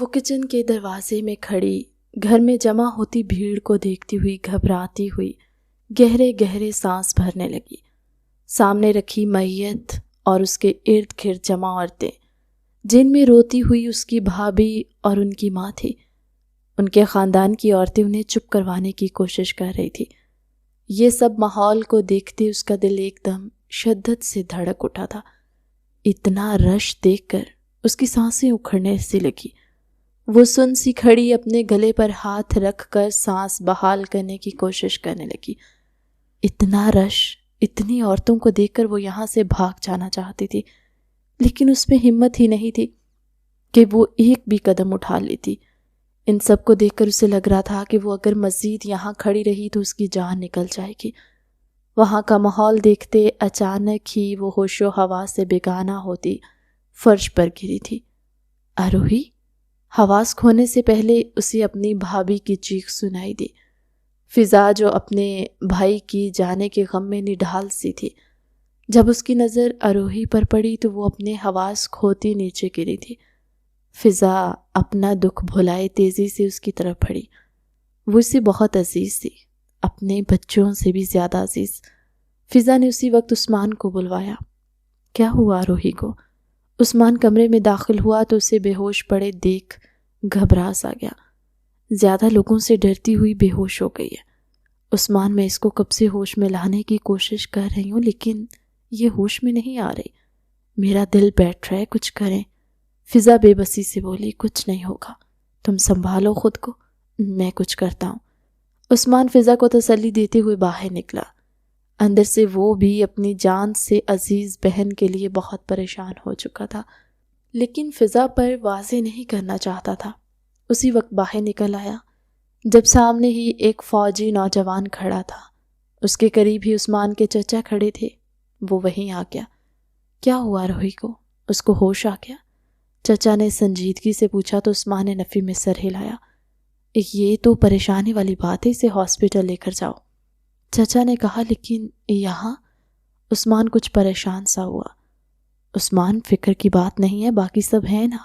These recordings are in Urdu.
وہ کچن کے دروازے میں کھڑی گھر میں جمع ہوتی بھیڑ کو دیکھتی ہوئی گھبراتی ہوئی گہرے گہرے سانس بھرنے لگی۔ سامنے رکھی میت اور اس کے ارد گرد جمع عورتیں، جن میں روتی ہوئی اس کی بھابھی اور ان کی ماں تھی۔ ان کے خاندان کی عورتیں انہیں چپ کروانے کی کوشش کر رہی تھی۔ یہ سب ماحول کو دیکھتے اس کا دل ایک دم شدت سے دھڑک اٹھا تھا۔ اتنا رش دیکھ کر اس کی سانسیں اکھڑنے سی لگی۔ وہ سن سی کھڑی اپنے گلے پر ہاتھ رکھ کر سانس بحال کرنے کی کوشش کرنے لگی۔ اتنا رش، اتنی عورتوں کو دیکھ کر وہ یہاں سے بھاگ جانا چاہتی تھی، لیکن اس میں ہمت ہی نہیں تھی کہ وہ ایک بھی قدم اٹھا لیتی۔ ان سب کو دیکھ کر اسے لگ رہا تھا کہ وہ اگر مزید یہاں کھڑی رہی تو اس کی جان نکل جائے گی۔ وہاں کا ماحول دیکھتے اچانک ہی وہ ہوش و حواس سے بیگانہ ہوتی فرش پر گری تھی۔ آروہی؟ حواس کھونے سے پہلے اسے اپنی بھابھی کی چیخ سنائی دی۔ فضا جو اپنے بھائی کی جانے کے غم میں نڈھال سی تھی، جب اس کی نظر آروہی پر پڑی تو وہ اپنے حواس کھوتی نیچے گری تھی۔ فضا اپنا دکھ بھلائے تیزی سے اس کی طرف بڑھی۔ وہ اسے بہت عزیز تھی، اپنے بچوں سے بھی زیادہ عزیز۔ فضا نے اسی وقت عثمان کو بلوایا۔ کیا ہوا آروہی کو؟ عثمان کمرے میں داخل ہوا تو اسے بے ہوش پڑے دیکھ گھبرا سا گیا۔ زیادہ لوگوں سے ڈرتی ہوئی بے ہوش ہو گئی ہے۔ عثمان، میں اس کو کب سے ہوش میں لانے کی کوشش کر رہی ہوں لیکن یہ ہوش میں نہیں آ رہی۔ میرا دل بیٹھ رہا ہے، کچھ کریں۔ فضا بے بسی سے بولی، کچھ نہیں ہوگا، تم سنبھالو خود کو، میں کچھ کرتا ہوں۔ عثمان فضا کو تسلی دیتے ہوئے باہر نکلا۔ اندر سے وہ بھی اپنی جان سے عزیز بہن کے لیے بہت پریشان ہو چکا تھا، لیکن فضا پر واضح نہیں کرنا چاہتا تھا۔ اسی وقت باہر نکل آیا جب سامنے ہی ایک فوجی نوجوان کھڑا تھا۔ اس کے قریب ہی عثمان کے چچا کھڑے تھے۔ وہ وہیں آ گیا۔ کیا ہوا آروہی کو؟ اس کو ہوش آ گیا؟ چچا نے سنجیدگی سے پوچھا تو عثمان نے نفی میں سر ہلایا۔ یہ تو پریشانی والی بات ہے، اسے ہاسپٹل لے کر جاؤ، چچا نے کہا۔ لیکن یہاں؟ عثمان کچھ پریشان سا ہوا۔ عثمان، فکر کی بات نہیں ہے، باقی سب ہیں نا،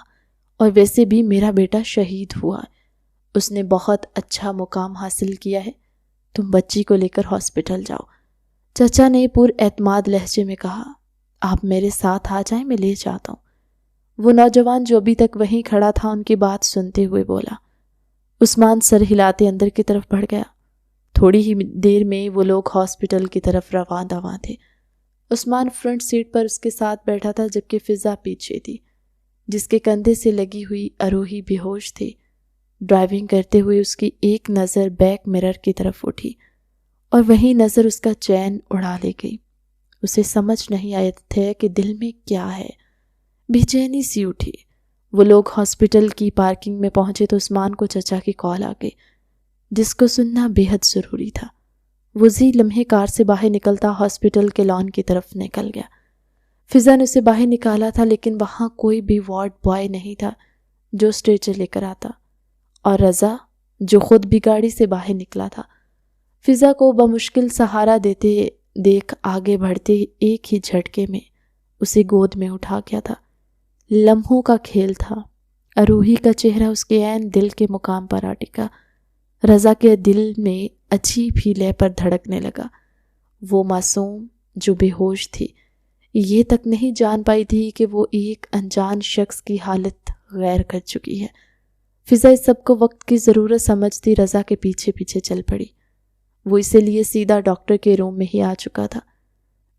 اور ویسے بھی میرا بیٹا شہید ہوا، اس نے بہت اچھا مقام حاصل کیا ہے، تم بچی کو لے کر ہاسپٹل جاؤ، چچا نے پر اعتماد لہجے میں کہا۔ آپ میرے ساتھ آ جائیں، میں لے جاتا ہوں۔ وہ نوجوان جو ابھی تک وہیں کھڑا تھا ان کی بات سنتے ہوئے بولا۔ عثمان سر ہلاتے اندر کی طرف بڑھ گیا۔ تھوڑی ہی دیر میں وہ لوگ ہاسپٹل کی طرف رواں دواں تھے۔ عثمان فرنٹ سیٹ پر اس کے ساتھ بیٹھا تھا جبکہ فضا پیچھے تھی، جس کے کندھے سے لگی ہوئی آروہی بے ہوش تھی۔ ڈرائیونگ کرتے ہوئے اس کی ایک نظر بیک مرر کی طرف اٹھی اور وہیں نظر اس کا چین اڑا لے گئی۔ اسے سمجھ نہیں آیا تھا کہ دل میں کیا ہے، بے چینی سی اٹھی۔ وہ لوگ ہاسپٹل کی پارکنگ میں پہنچے تو عثمان کو چچا کی کال آ گئی، جس کو سننا بے حد ضروری تھا۔ وہ اسی لمحے کار سے باہر نکلتا ہاسپٹل کے لان کی طرف نکل گیا۔ فضا نے اسے باہر نکالا تھا لیکن وہاں کوئی بھی وارڈ بوائے نہیں تھا جو اسٹریچر لے کر آتا، اور رضا جو خود بھی گاڑی سے باہر نکلا تھا، فضا کو بمشکل سہارا دیتے دیکھ آگے بڑھتے ایک ہی جھٹکے میں اسے گود میں اٹھا گیا تھا۔ لمحوں کا کھیل تھا۔ آروہی کا چہرہ اس کے عین دل کے مقام پر آ ٹکا۔ رضا کے دل میں عجیب ہی لے پر دھڑکنے لگا۔ وہ معصوم جو بے ہوش تھی، یہ تک نہیں جان پائی تھی کہ وہ ایک انجان شخص کی حالت غیر کر چکی ہے۔ فضا اس سب کو وقت کی ضرورت سمجھتی رضا کے پیچھے پیچھے چل پڑی۔ وہ اسی لیے سیدھا ڈاکٹر کے روم میں ہی آ چکا تھا۔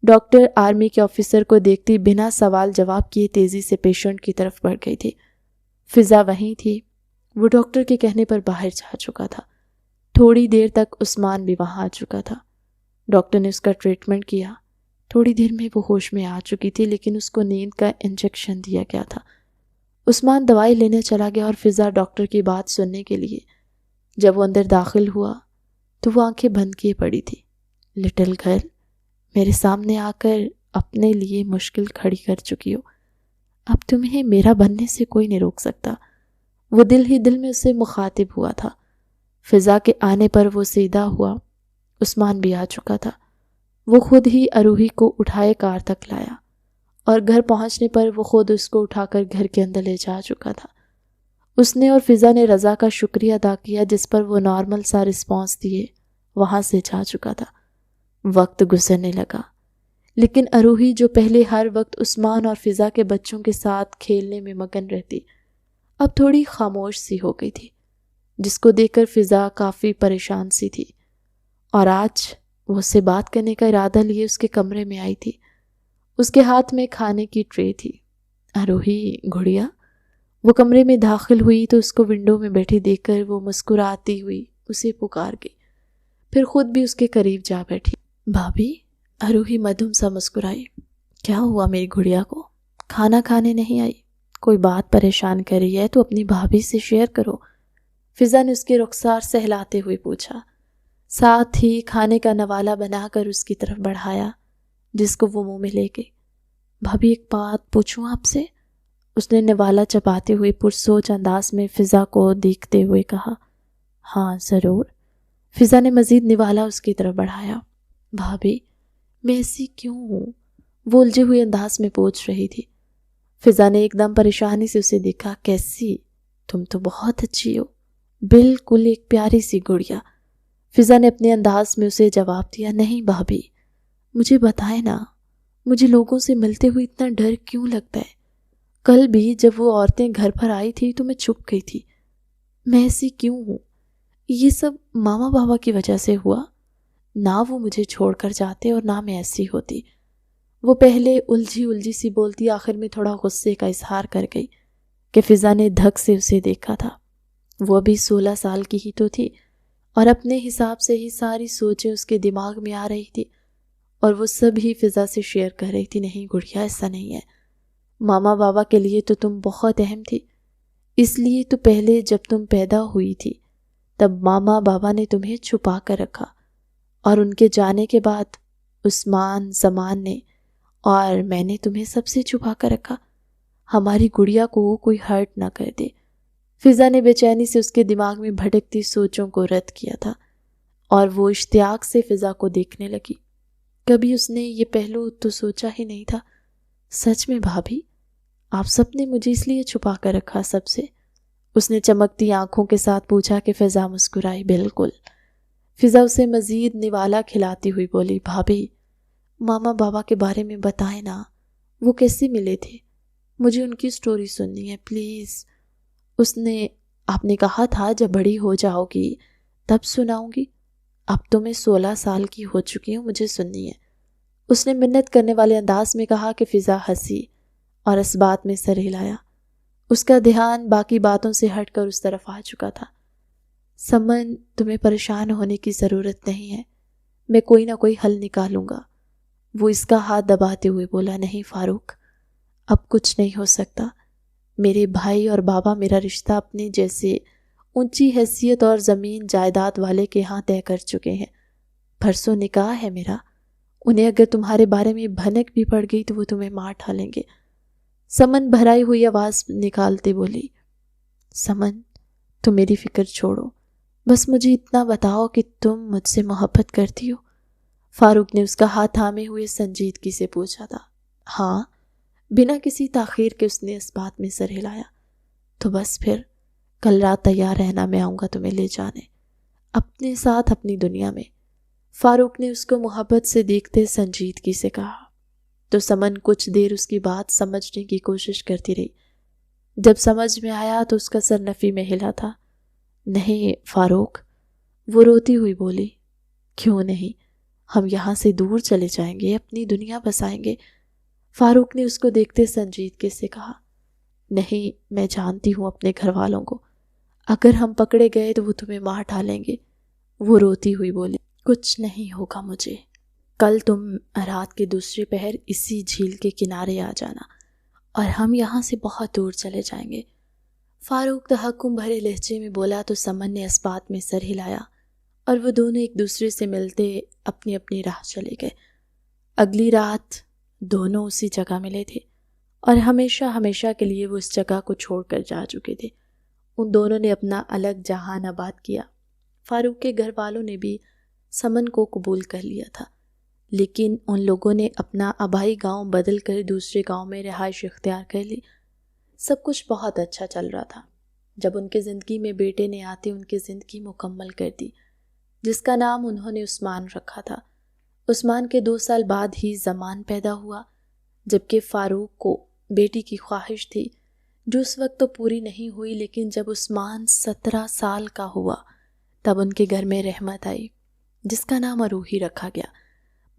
ڈاکٹر آرمی کے آفیسر کو دیکھتی بنا سوال جواب کیے تیزی سے پیشنٹ کی طرف بڑھ گئی تھی۔ فضا وہیں تھی۔ وہ ڈاکٹر کے کہنے پر باہر جا چکا تھا۔ تھوڑی دیر تک عثمان بھی وہاں آ چکا تھا۔ ڈاکٹر نے اس کا ٹریٹمنٹ کیا۔ تھوڑی دیر میں وہ ہوش میں آ چکی تھی لیکن اس کو نیند کا انجیکشن دیا گیا تھا۔ عثمان دوائی لینے چلا گیا اور فضا ڈاکٹر کی بات سننے کے لیے۔ جب وہ اندر داخل ہوا تو وہ آنکھیں بند کیے پڑی تھی۔ لٹل گرل، میرے سامنے آ کر اپنے لیے مشکل کھڑی کر چکی ہو، اب تمہیں میرا بننے سے کوئی نہیں روک سکتا۔ وہ دل ہی دل میں اسے مخاطب ہوا تھا۔ فضا کے آنے پر وہ سیدھا ہوا۔ عثمان بھی آ چکا تھا۔ وہ خود ہی آروہی کو اٹھائے کار تک لایا اور گھر پہنچنے پر وہ خود اس کو اٹھا کر گھر کے اندر لے جا چکا تھا۔ اس نے اور فضا نے رضا کا شکریہ ادا کیا جس پر وہ نارمل سا رسپانس دیے وہاں سے جا چکا تھا۔ وقت گزرنے لگا، لیکن اروہی جو پہلے ہر وقت عثمان اور فضا کے بچوں کے ساتھ کھیلنے میں مگن رہتی، اب تھوڑی خاموش سی ہو گئی تھی، جس کو دیکھ کر فضا کافی پریشان سی تھی، اور آج وہ اس سے بات کرنے کا ارادہ لیے اس کے کمرے میں آئی تھی۔ اس کے ہاتھ میں کھانے کی ٹرے تھی۔ اروہی گڑیا، وہ کمرے میں داخل ہوئی تو اس کو ونڈو میں بیٹھی دیکھ کر وہ مسکراتی ہوئی اسے پکار گئی، پھر خود بھی اس کے قریب جا بیٹھی۔ بھابھی، اروہی مدھم سا مسکرائی۔ کیا ہوا میری گڑیا کو؟ کھانا کھانے نہیں آئی؟ کوئی بات پریشان کر رہی ہے تو اپنی بھابھی سے شیئر کرو، فضا نے اس کے رخسار سہلاتے ہوئے پوچھا، ساتھ ہی کھانے کا نوالا بنا کر اس کی طرف بڑھایا جس کو وہ منہ میں لے گئی۔ بھابھی ایک بات پوچھوں آپ سے؟ اس نے نوالا چباتے ہوئے پرسوچ انداز میں فضا کو دیکھتے ہوئے کہا۔ ہاں ضرور، فضا نے مزید نوالا اس کی طرف بڑھایا۔ بھابھی، میں ایسی کیوں ہوں؟ وہ الجھے ہوئے انداز میں پوچھ رہی تھی۔ فضا نے ایک دم پریشانی سے اسے دیکھا۔ کیسی؟ تم تو بہت اچھی ہو، بالکل ایک پیاری سی گڑیا، فضا نے اپنے انداز میں اسے جواب دیا۔ نہیں بھابھی، مجھے بتائیں نا، مجھے لوگوں سے ملتے ہوئے اتنا ڈر کیوں لگتا ہے؟ کل بھی جب وہ عورتیں گھر پر آئی تھی تو میں چھپ گئی تھی۔ میں ایسی کیوں ہوں؟ یہ سب ماما بابا کی وجہ سے ہوا؟ نہ وہ مجھے چھوڑ کر جاتے اور نہ میں ایسی ہوتی۔ وہ پہلے الجھی سی بولتی، آخر میں تھوڑا غصے کا اظہار کر گئی کہ فضا نے دھک سے اسے دیکھا تھا۔ وہ ابھی 16 سال کی ہی تو تھی اور اپنے حساب سے ہی ساری سوچیں اس کے دماغ میں آ رہی تھی، اور وہ سب ہی فضا سے شیئر کر رہی تھی۔ نہیں گڑیا، ایسا نہیں ہے، ماما بابا کے لیے تو تم بہت اہم تھی، اس لیے تو پہلے جب تم پیدا ہوئی تھی تب ماما بابا نے تمہیں چھپا کر رکھا، اور ان کے جانے کے بعد عثمان، زمان نے اور میں نے تمہیں سب سے چھپا کر رکھا، ہماری گڑیا کو کوئی ہرٹ نہ کر دے۔ فضا نے بے چینی سے اس کے دماغ میں بھٹکتی سوچوں کو رد کیا تھا، اور وہ اشتیاق سے فضا کو دیکھنے لگی۔ کبھی اس نے یہ پہلو تو سوچا ہی نہیں تھا۔ سچ میں بھابھی، آپ سب نے مجھے اس لیے چھپا کر رکھا سب سے؟ اس نے چمکتی آنکھوں کے ساتھ پوچھا کہ فضا مسکرائی۔ بالکل، فضا اسے مزید نوالا کھلاتی ہوئی بولی۔ بھابھی، ماما بابا کے بارے میں بتائیں نا، وہ کیسے ملے تھے؟ مجھے ان کی سٹوری سننی ہے پلیز۔ آپ نے کہا تھا جب بڑی ہو جاؤ گی تب سناؤں گی، اب تو میں 16 سال کی ہو چکی ہوں، مجھے سننی ہے، اس نے منت کرنے والے انداز میں کہا کہ فضا ہنسی اور اس بات میں سر ہلایا۔ اس کا دھیان باقی باتوں سے ہٹ کر اس طرف آ چکا تھا۔ سمن، تمہیں پریشان ہونے کی ضرورت نہیں ہے، میں کوئی نہ کوئی حل نکالوں گا۔ وہ اس کا ہاتھ دباتے ہوئے بولا۔ نہیں فاروق، اب کچھ نہیں ہو سکتا، میرے بھائی اور بابا میرا رشتہ اپنے جیسے اونچی حیثیت اور زمین جائیداد والے کے ہاں طے کر چکے ہیں۔ پرسوں نکاح ہے میرا، انہیں اگر تمہارے بارے میں بھنک بھی پڑ گئی تو وہ تمہیں مار ڈالیں گے۔ سمن بھرائی ہوئی آواز نکالتے بولی۔ سمن، تم میری فکر چھوڑو، بس مجھے اتنا بتاؤ کہ تم مجھ سے محبت کرتی ہو؟ فاروق نے اس کا ہاتھ تھامے ہوئے سنجیدگی سے پوچھا تھا۔ ہاں، بنا کسی تاخیر کے اس نے اس بات میں سر ہلایا۔ تو بس پھر کل رات تیار رہنا، میں آؤں گا تمہیں لے جانے، اپنے ساتھ اپنی دنیا میں، فاروق نے اس کو محبت سے دیکھتے سنجیدگی سے کہا۔ تو سمن کچھ دیر اس کی بات سمجھنے کی کوشش کرتی رہی۔ جب سمجھ میں آیا تو اس کا سر نفی میں ہلا تھا۔ نہیں فاروق، وہ روتی ہوئی بولی۔ کیوں نہیں؟ ہم یہاں سے دور چلے جائیں گے، اپنی دنیا بسائیں گے، فاروق نے اس کو دیکھتے سنجیدگی سے کہا۔ نہیں، میں جانتی ہوں اپنے گھر والوں کو، اگر ہم پکڑے گئے تو وہ تمہیں مار ڈالیں گے، وہ روتی ہوئی بولی۔ کچھ نہیں ہوگا مجھے، کل تم رات کے دوسرے پہر اسی جھیل کے کنارے آ جانا اور ہم یہاں سے بہت دور چلے جائیں گے، فاروق تحکم بھرے لہجے میں بولا۔ تو سمن نے اس بات میں سر ہلایا اور وہ دونوں ایک دوسرے سے ملتے اپنی اپنی راہ چلے گئے۔ اگلی رات دونوں اسی جگہ ملے تھے اور ہمیشہ ہمیشہ کے لیے وہ اس جگہ کو چھوڑ کر جا چکے تھے۔ ان دونوں نے اپنا الگ جہان آباد کیا۔ فاروق کے گھر والوں نے بھی سمن کو قبول کر لیا تھا، لیکن ان لوگوں نے اپنا آبائی گاؤں بدل کر دوسرے گاؤں میں رہائش اختیار کر لی۔ سب کچھ بہت اچھا چل رہا تھا۔ جب ان کے زندگی میں بیٹے نے آتے ان کی زندگی مکمل کر دی، جس کا نام انہوں نے عثمان رکھا تھا۔ عثمان کے 2 سال بعد ہی زمان پیدا ہوا، جبکہ فاروق کو بیٹی کی خواہش تھی جو اس وقت تو پوری نہیں ہوئی، لیکن جب عثمان 17 سال کا ہوا تب ان کے گھر میں رحمت آئی، جس کا نام اروہی رکھا گیا۔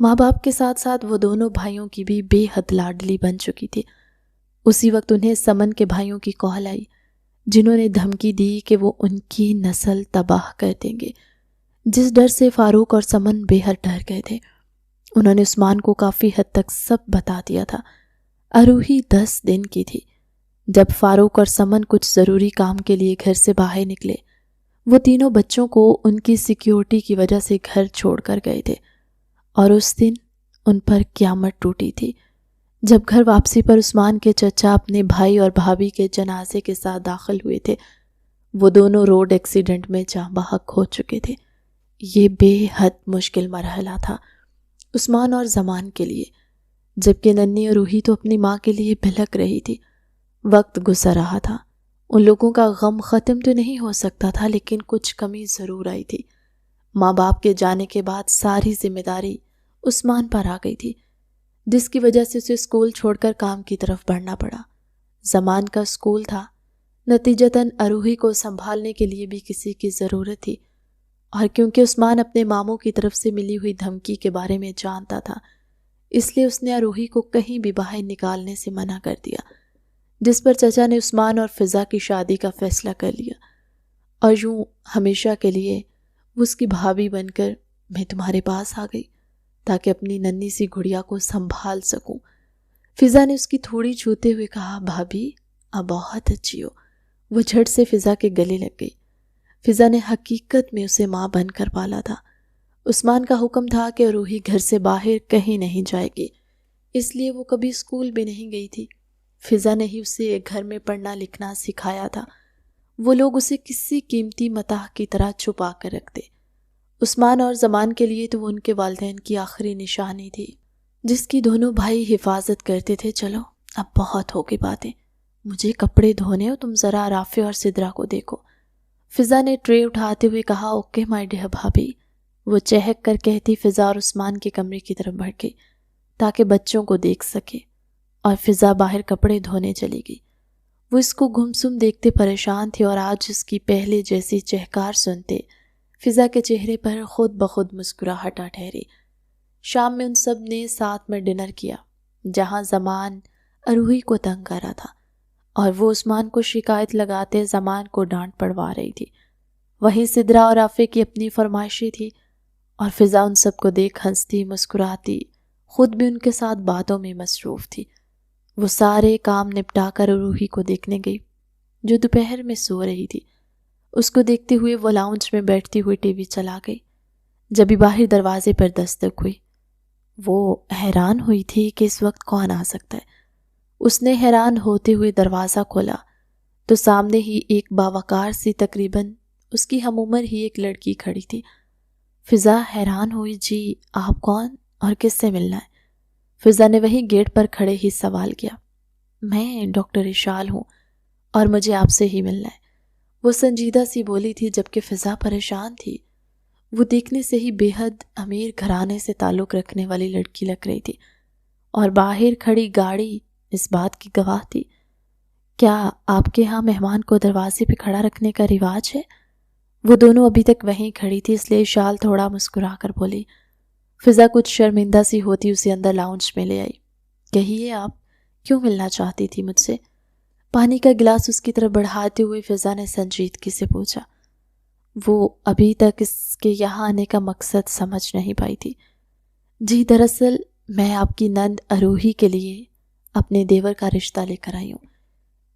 ماں باپ کے ساتھ ساتھ وہ دونوں بھائیوں کی بھی بے حد لاڈلی بن چکی تھی۔ اسی وقت انہیں سمن کے بھائیوں کی کال آئی، جنہوں نے دھمکی دی کہ وہ ان کی نسل تباہ کر دیں گے، جس ڈر سے فاروق اور سمن بے حد ڈر گئے تھے۔ انہوں نے عثمان کو کافی حد تک سب بتا دیا تھا۔ اروہی 10 دن کی تھی جب فاروق اور سمن کچھ ضروری کام کے لیے گھر سے باہر نکلے۔ وہ تینوں بچوں کو ان کی سیکیورٹی کی وجہ سے گھر چھوڑ کر گئے تھے، اور اس دن ان پر قیامت ٹوٹی تھی جب گھر واپسی پر عثمان کے چچا اپنے بھائی اور بھابھی کے جنازے کے ساتھ داخل ہوئے تھے۔ وہ دونوں روڈ ایکسیڈنٹ میں جاں بحق ہو چکے تھے۔ یہ بے حد مشکل مرحلہ تھا عثمان اور زمان کے لیے، جبکہ ننھی اروہی تو اپنی ماں کے لیے بھلک رہی تھی۔ وقت گزر رہا تھا، ان لوگوں کا غم ختم تو نہیں ہو سکتا تھا، لیکن کچھ کمی ضرور آئی تھی۔ ماں باپ کے جانے کے بعد ساری ذمہ داری عثمان پر آ گئی تھی، جس کی وجہ سے اسے اسکول چھوڑ کر کام کی طرف بڑھنا پڑا۔ زمان کا اسکول تھا، نتیجتاً اروہی کو سنبھالنے کے لیے بھی کسی کی ضرورت تھی، اور کیونکہ عثمان اپنے ماموں کی طرف سے ملی ہوئی دھمکی کے بارے میں جانتا تھا، اس لیے اس نے اروہی کو کہیں بھی باہر نکالنے سے منع کر دیا، جس پر چچا نے عثمان اور فضا کی شادی کا فیصلہ کر لیا، اور یوں ہمیشہ کے لیے وہ اس کی بھابھی بن کر میں تمہارے پاس آ گئی تاکہ اپنی ننھی سی گڑیا کو سنبھال سکوں۔ فضا نے اس کی تھوڑی چھوتے ہوئے کہا، بھابھی اب بہت اچھی ہو۔ وہ جھٹ سے فضا کے گلے لگ گئی۔ فضا نے حقیقت میں اسے ماں بن کر پالا تھا۔ عثمان کا حکم تھا کہ اروہی گھر سے باہر کہیں نہیں جائے گی، اس لیے وہ کبھی اسکول بھی نہیں گئی تھی۔ فضا نے ہی اسے گھر میں پڑھنا لکھنا سکھایا تھا۔ وہ لوگ اسے کسی قیمتی متاع کی طرح چھپا کر رکھتے۔ عثمان اور زمان کے لیے تو وہ ان کے والدین کی آخری نشانی تھی، جس کی دونوں بھائی حفاظت کرتے تھے۔ چلو اب بہت ہو گئی باتیں، مجھے کپڑے دھونے ہو، تم ذرا رافع اور سدرا کو دیکھو۔ فضا نے ٹرے اٹھاتے ہوئے کہا، اوکے مائی ڈیئر بھابھی۔ وہ چہک کر کہتی فضا اور عثمان کے کمرے کی طرف بڑھ گئی تاکہ بچوں کو دیکھ سکے، اور فضا باہر کپڑے دھونے چلی گئی۔ وہ اس کو گمسم دیکھتے پریشان تھی، اور آج اس کی پہلے جیسی چہکار سنتے فضا کے چہرے پر خود بخود مسکراہٹ آ ٹھہری۔ شام میں ان سب نے ساتھ میں ڈنر کیا، جہاں زمان اروہی کو تنگ کر رہا تھا، اور وہ عثمان کو شکایت لگاتے زمان کو ڈانٹ پڑوا رہی تھی۔ وہیں سدرا اور رافع کی اپنی فرمائشیں تھی، اور فضا ان سب کو دیکھ ہنستی مسکراتی خود بھی ان کے ساتھ باتوں میں مصروف تھی۔ وہ سارے کام نپٹا کر اروہی کو دیکھنے گئی جو دوپہر میں سو رہی تھی۔ اس کو دیکھتے ہوئے وہ لاؤنج میں بیٹھتی ہوئی ٹی وی چلا گئی۔ جبھی باہر دروازے پر دستک ہوئی، وہ حیران ہوئی تھی کہ اس وقت کون آ سکتا ہے۔ اس نے حیران ہوتے ہوئے دروازہ کھولا تو سامنے ہی ایک باوقار سی تقریباً اس کی ہم عمر ہی ایک لڑکی کھڑی تھی۔ فضا حیران ہوئی، جی آپ کون اور کس سے ملنا ہے؟ فضا نے وہی گیٹ پر کھڑے ہی سوال کیا۔ میں ڈاکٹر اشال ہوں اور مجھے آپ سے ہی ملنا ہے، وہ سنجیدہ سی بولی تھی، جبکہ فضا پریشان تھی۔ وہ دیکھنے سے ہی بے حد امیر گھرانے سے تعلق رکھنے والی لڑکی لگ رہی تھی، اور باہر کھڑی گاڑی اس بات کی گواہ تھی۔ کیا آپ کے ہاں مہمان کو دروازے پہ کھڑا رکھنے کا رواج ہے؟ وہ دونوں ابھی تک وہیں کھڑی تھی، اس لیے اشال تھوڑا مسکرا کر بولی۔ فضا کچھ شرمندہ سی ہوتی اسے اندر لاؤنج میں لے آئی۔ کہیے آپ کیوں ملنا چاہتی تھی مجھ سے؟ پانی کا گلاس اس کی طرف بڑھاتے ہوئے فضا نے سنجیدگی سے پوچھا۔ وہ ابھی تک اس کے یہاں آنے کا مقصد سمجھ نہیں پائی تھی۔ جی دراصل میں آپ کی نند اروہی کے لیے اپنے دیور کا رشتہ لے کر آئی ہوں۔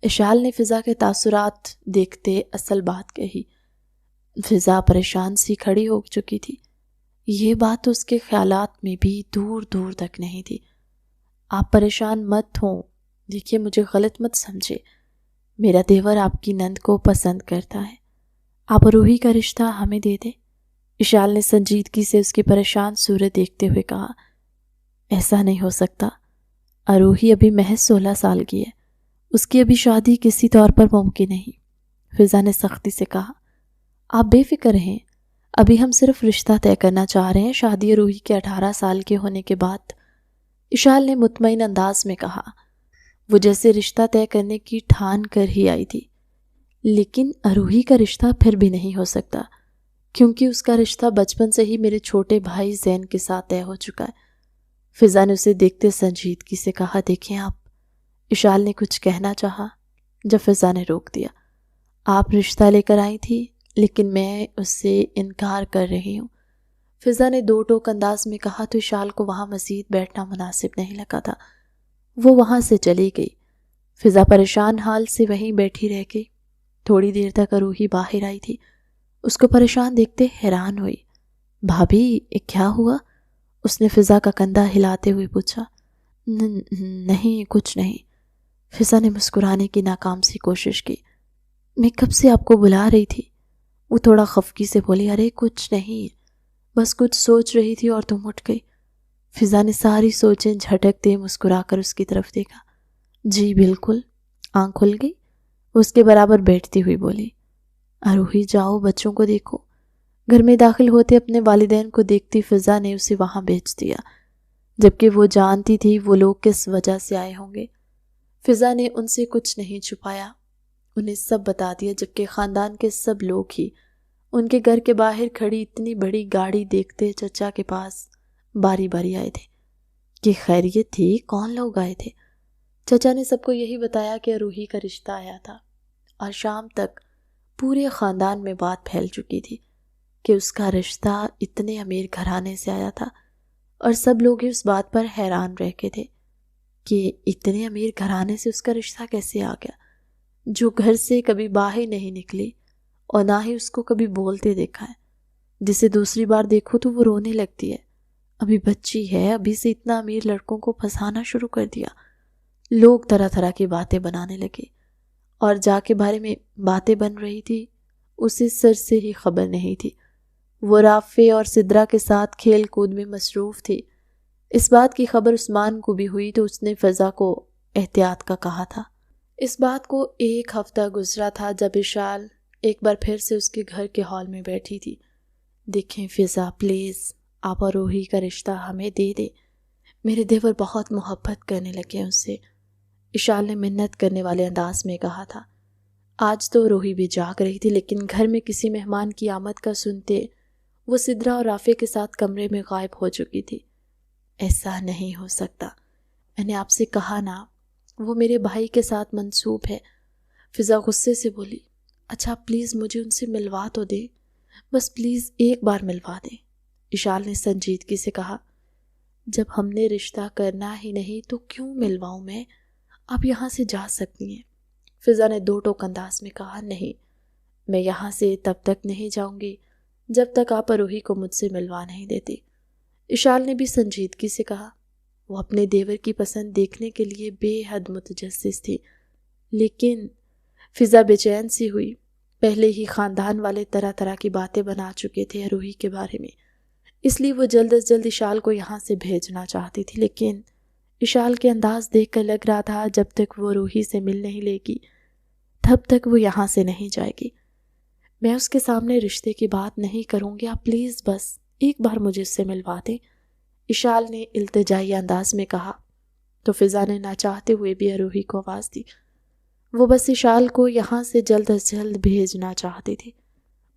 اشال نے فضا کے تاثرات دیکھتے اصل بات کہی۔ فضا پریشان سی کھڑی ہو چکی تھی۔ یہ بات اس کے خیالات میں بھی دور دور تک نہیں تھی۔ آپ پریشان مت ہوں، دیکھیے مجھے غلط مت سمجھے، میرا دیور آپ کی نند کو پسند کرتا ہے، آپ اروہی کا رشتہ ہمیں دے دیں۔ اشال نے سنجیدگی سے اس کی پریشان صورت دیکھتے ہوئے کہا، ایسا نہیں ہو سکتا، اروہی ابھی محض 16 سال کی ہے، اس کی ابھی شادی کسی طور پر ممکن نہیں۔ فضا نے سختی سے کہا۔ آپ بے فکر رہیں، ابھی ہم صرف رشتہ طے کرنا چاہ رہے ہیں، شادی روحی کے 18 سال کے ہونے کے بعد، اشال نے مطمئن انداز میں کہا۔ وہ جیسے رشتہ طے کرنے کی ٹھان کر ہی آئی تھی، لیکن روحی کا رشتہ پھر بھی نہیں ہو سکتا، کیونکہ اس کا رشتہ بچپن سے ہی میرے چھوٹے بھائی زین کے ساتھ طے ہو چکا ہے۔ فضا نے اسے دیکھتے سنجیدگی سے کہا۔ دیکھیں آپ، اشال نے کچھ کہنا چاہا جب فضا نے روک دیا۔ آپ رشتہ لے کر آئی تھی، لیکن میں اس سے انکار کر رہی ہوں، فضا نے دو ٹوک انداز میں کہا تو اشال کو وہاں مزید بیٹھنا مناسب نہیں لگا تھا۔ وہ وہاں سے چلی گئی۔ فضا پریشان حال سے وہیں بیٹھی رہ گئی۔ تھوڑی دیر تک روحی باہر آئی تھی، اس کو پریشان دیکھتے حیران ہوئی۔ بھابھی کیا ہوا؟ اس نے فضا کا کندھا ہلاتے ہوئے پوچھا۔ نہیں کچھ نہیں، فضا نے مسکرانے کی ناکام سی کوشش کی۔ میں کب سے آپ کو بلا رہی تھی، وہ تھوڑا خفگی سے بولی۔ ارے کچھ نہیں، بس کچھ سوچ رہی تھی اور تم اٹھ گئی۔ فضا نے ساری سوچیں جھٹکتے مسکرا کر اس کی طرف دیکھا۔ جی بالکل، آنکھ کھل گئی، اس کے برابر بیٹھتی ہوئی بولی۔ روحی جاؤ، بچوں کو دیکھو۔ گھر میں داخل ہوتے اپنے والدین کو دیکھتی فضا نے اسے وہاں بھیج دیا، جبکہ وہ جانتی تھی وہ لوگ کس وجہ سے آئے ہوں گے۔ فضا نے ان سے کچھ نہیں چھپایا، انہیں سب بتا دیا، جبکہ خاندان کے سب لوگ ہی ان کے گھر کے باہر کھڑی اتنی بڑی گاڑی دیکھتے چچا کے پاس باری باری آئے تھے کہ خیریت تھی، کون لوگ آئے تھے۔ چچا نے سب کو یہی بتایا کہ روحی کا رشتہ آیا تھا، اور شام تک پورے خاندان میں بات پھیل چکی تھی کہ اس کا رشتہ اتنے امیر گھرانے سے آیا تھا، اور سب لوگ اس بات پر حیران رہ گئے تھے کہ اتنے امیر گھرانے سے اس کا رشتہ کیسے آ گیا، جو گھر سے کبھی باہر نہیں نکلی اور نہ ہی اس کو کبھی بولتے دیکھا ہے، جسے دوسری بار دیکھو تو وہ رونے لگتی ہے، ابھی بچی ہے، ابھی سے اتنا امیر لڑکوں کو پھنسانا شروع کر دیا۔ لوگ طرح طرح کی باتیں بنانے لگے، اور جا کے بارے میں باتیں بن رہی تھی اسے سر سے ہی خبر نہیں تھی۔ وہ رافع اور سدرا کے ساتھ کھیل کود میں مصروف تھی۔ اس بات کی خبر عثمان کو بھی ہوئی تو اس نے فضا کو احتیاط کا کہا تھا۔ اس بات کو 1 ہفتہ گزرا تھا جب اشال ایک بار پھر سے اس کے گھر کے ہال میں بیٹھی تھی۔ دیکھیں فضا، پلیز آپ اور روحی کا رشتہ ہمیں دے دیں، میرے دیور بہت محبت کرنے لگے ہیں اس سے، اشال نے منت کرنے والے انداز میں کہا تھا۔ آج تو روحی بھی جاگ رہی تھی، لیکن گھر میں کسی مہمان کی آمد کا سنتے وہ سدرا اور رافع کے ساتھ کمرے میں غائب ہو چکی تھی۔ ایسا نہیں ہو سکتا، میں نے آپ سے کہا نا، وہ میرے بھائی کے ساتھ منسوب ہے، فضا غصے سے بولی۔ اچھا پلیز مجھے ان سے ملوا تو دیں، بس پلیز ایک بار ملوا دیں، اشال نے سنجیدگی سے کہا۔ جب ہم نے رشتہ کرنا ہی نہیں تو کیوں ملواؤں میں، آپ یہاں سے جا سکتی ہیں، فضا نے 2 ٹوک انداز میں کہا۔ نہیں، میں یہاں سے تب تک نہیں جاؤں گی جب تک آپ روحی کو مجھ سے ملوا نہیں دیتی، اشال نے بھی سنجیدگی سے کہا۔ وہ اپنے دیور کی پسند دیکھنے کے لیے بے حد متجسس تھی، لیکن فضا بے چین سی ہوئی۔ پہلے ہی خاندان والے طرح طرح کی باتیں بنا چکے تھے روحی کے بارے میں، اس لیے وہ جلد از جلد اشال کو یہاں سے بھیجنا چاہتی تھی، لیکن اشال کے انداز دیکھ کر لگ رہا تھا جب تک وہ روحی سے مل نہیں لے گی تب تک وہ یہاں سے نہیں جائے گی۔ میں اس کے سامنے رشتے کی بات نہیں کروں گی، آپ پلیز بس ایک بار مجھے اس سے ملوا دیں، اشال نے التجائی انداز میں کہا تو فضا نے نہ چاہتے ہوئے بھی روحی کو آواز دی۔ وہ بس اشال کو یہاں سے جلد از جلد بھیجنا چاہتی تھی۔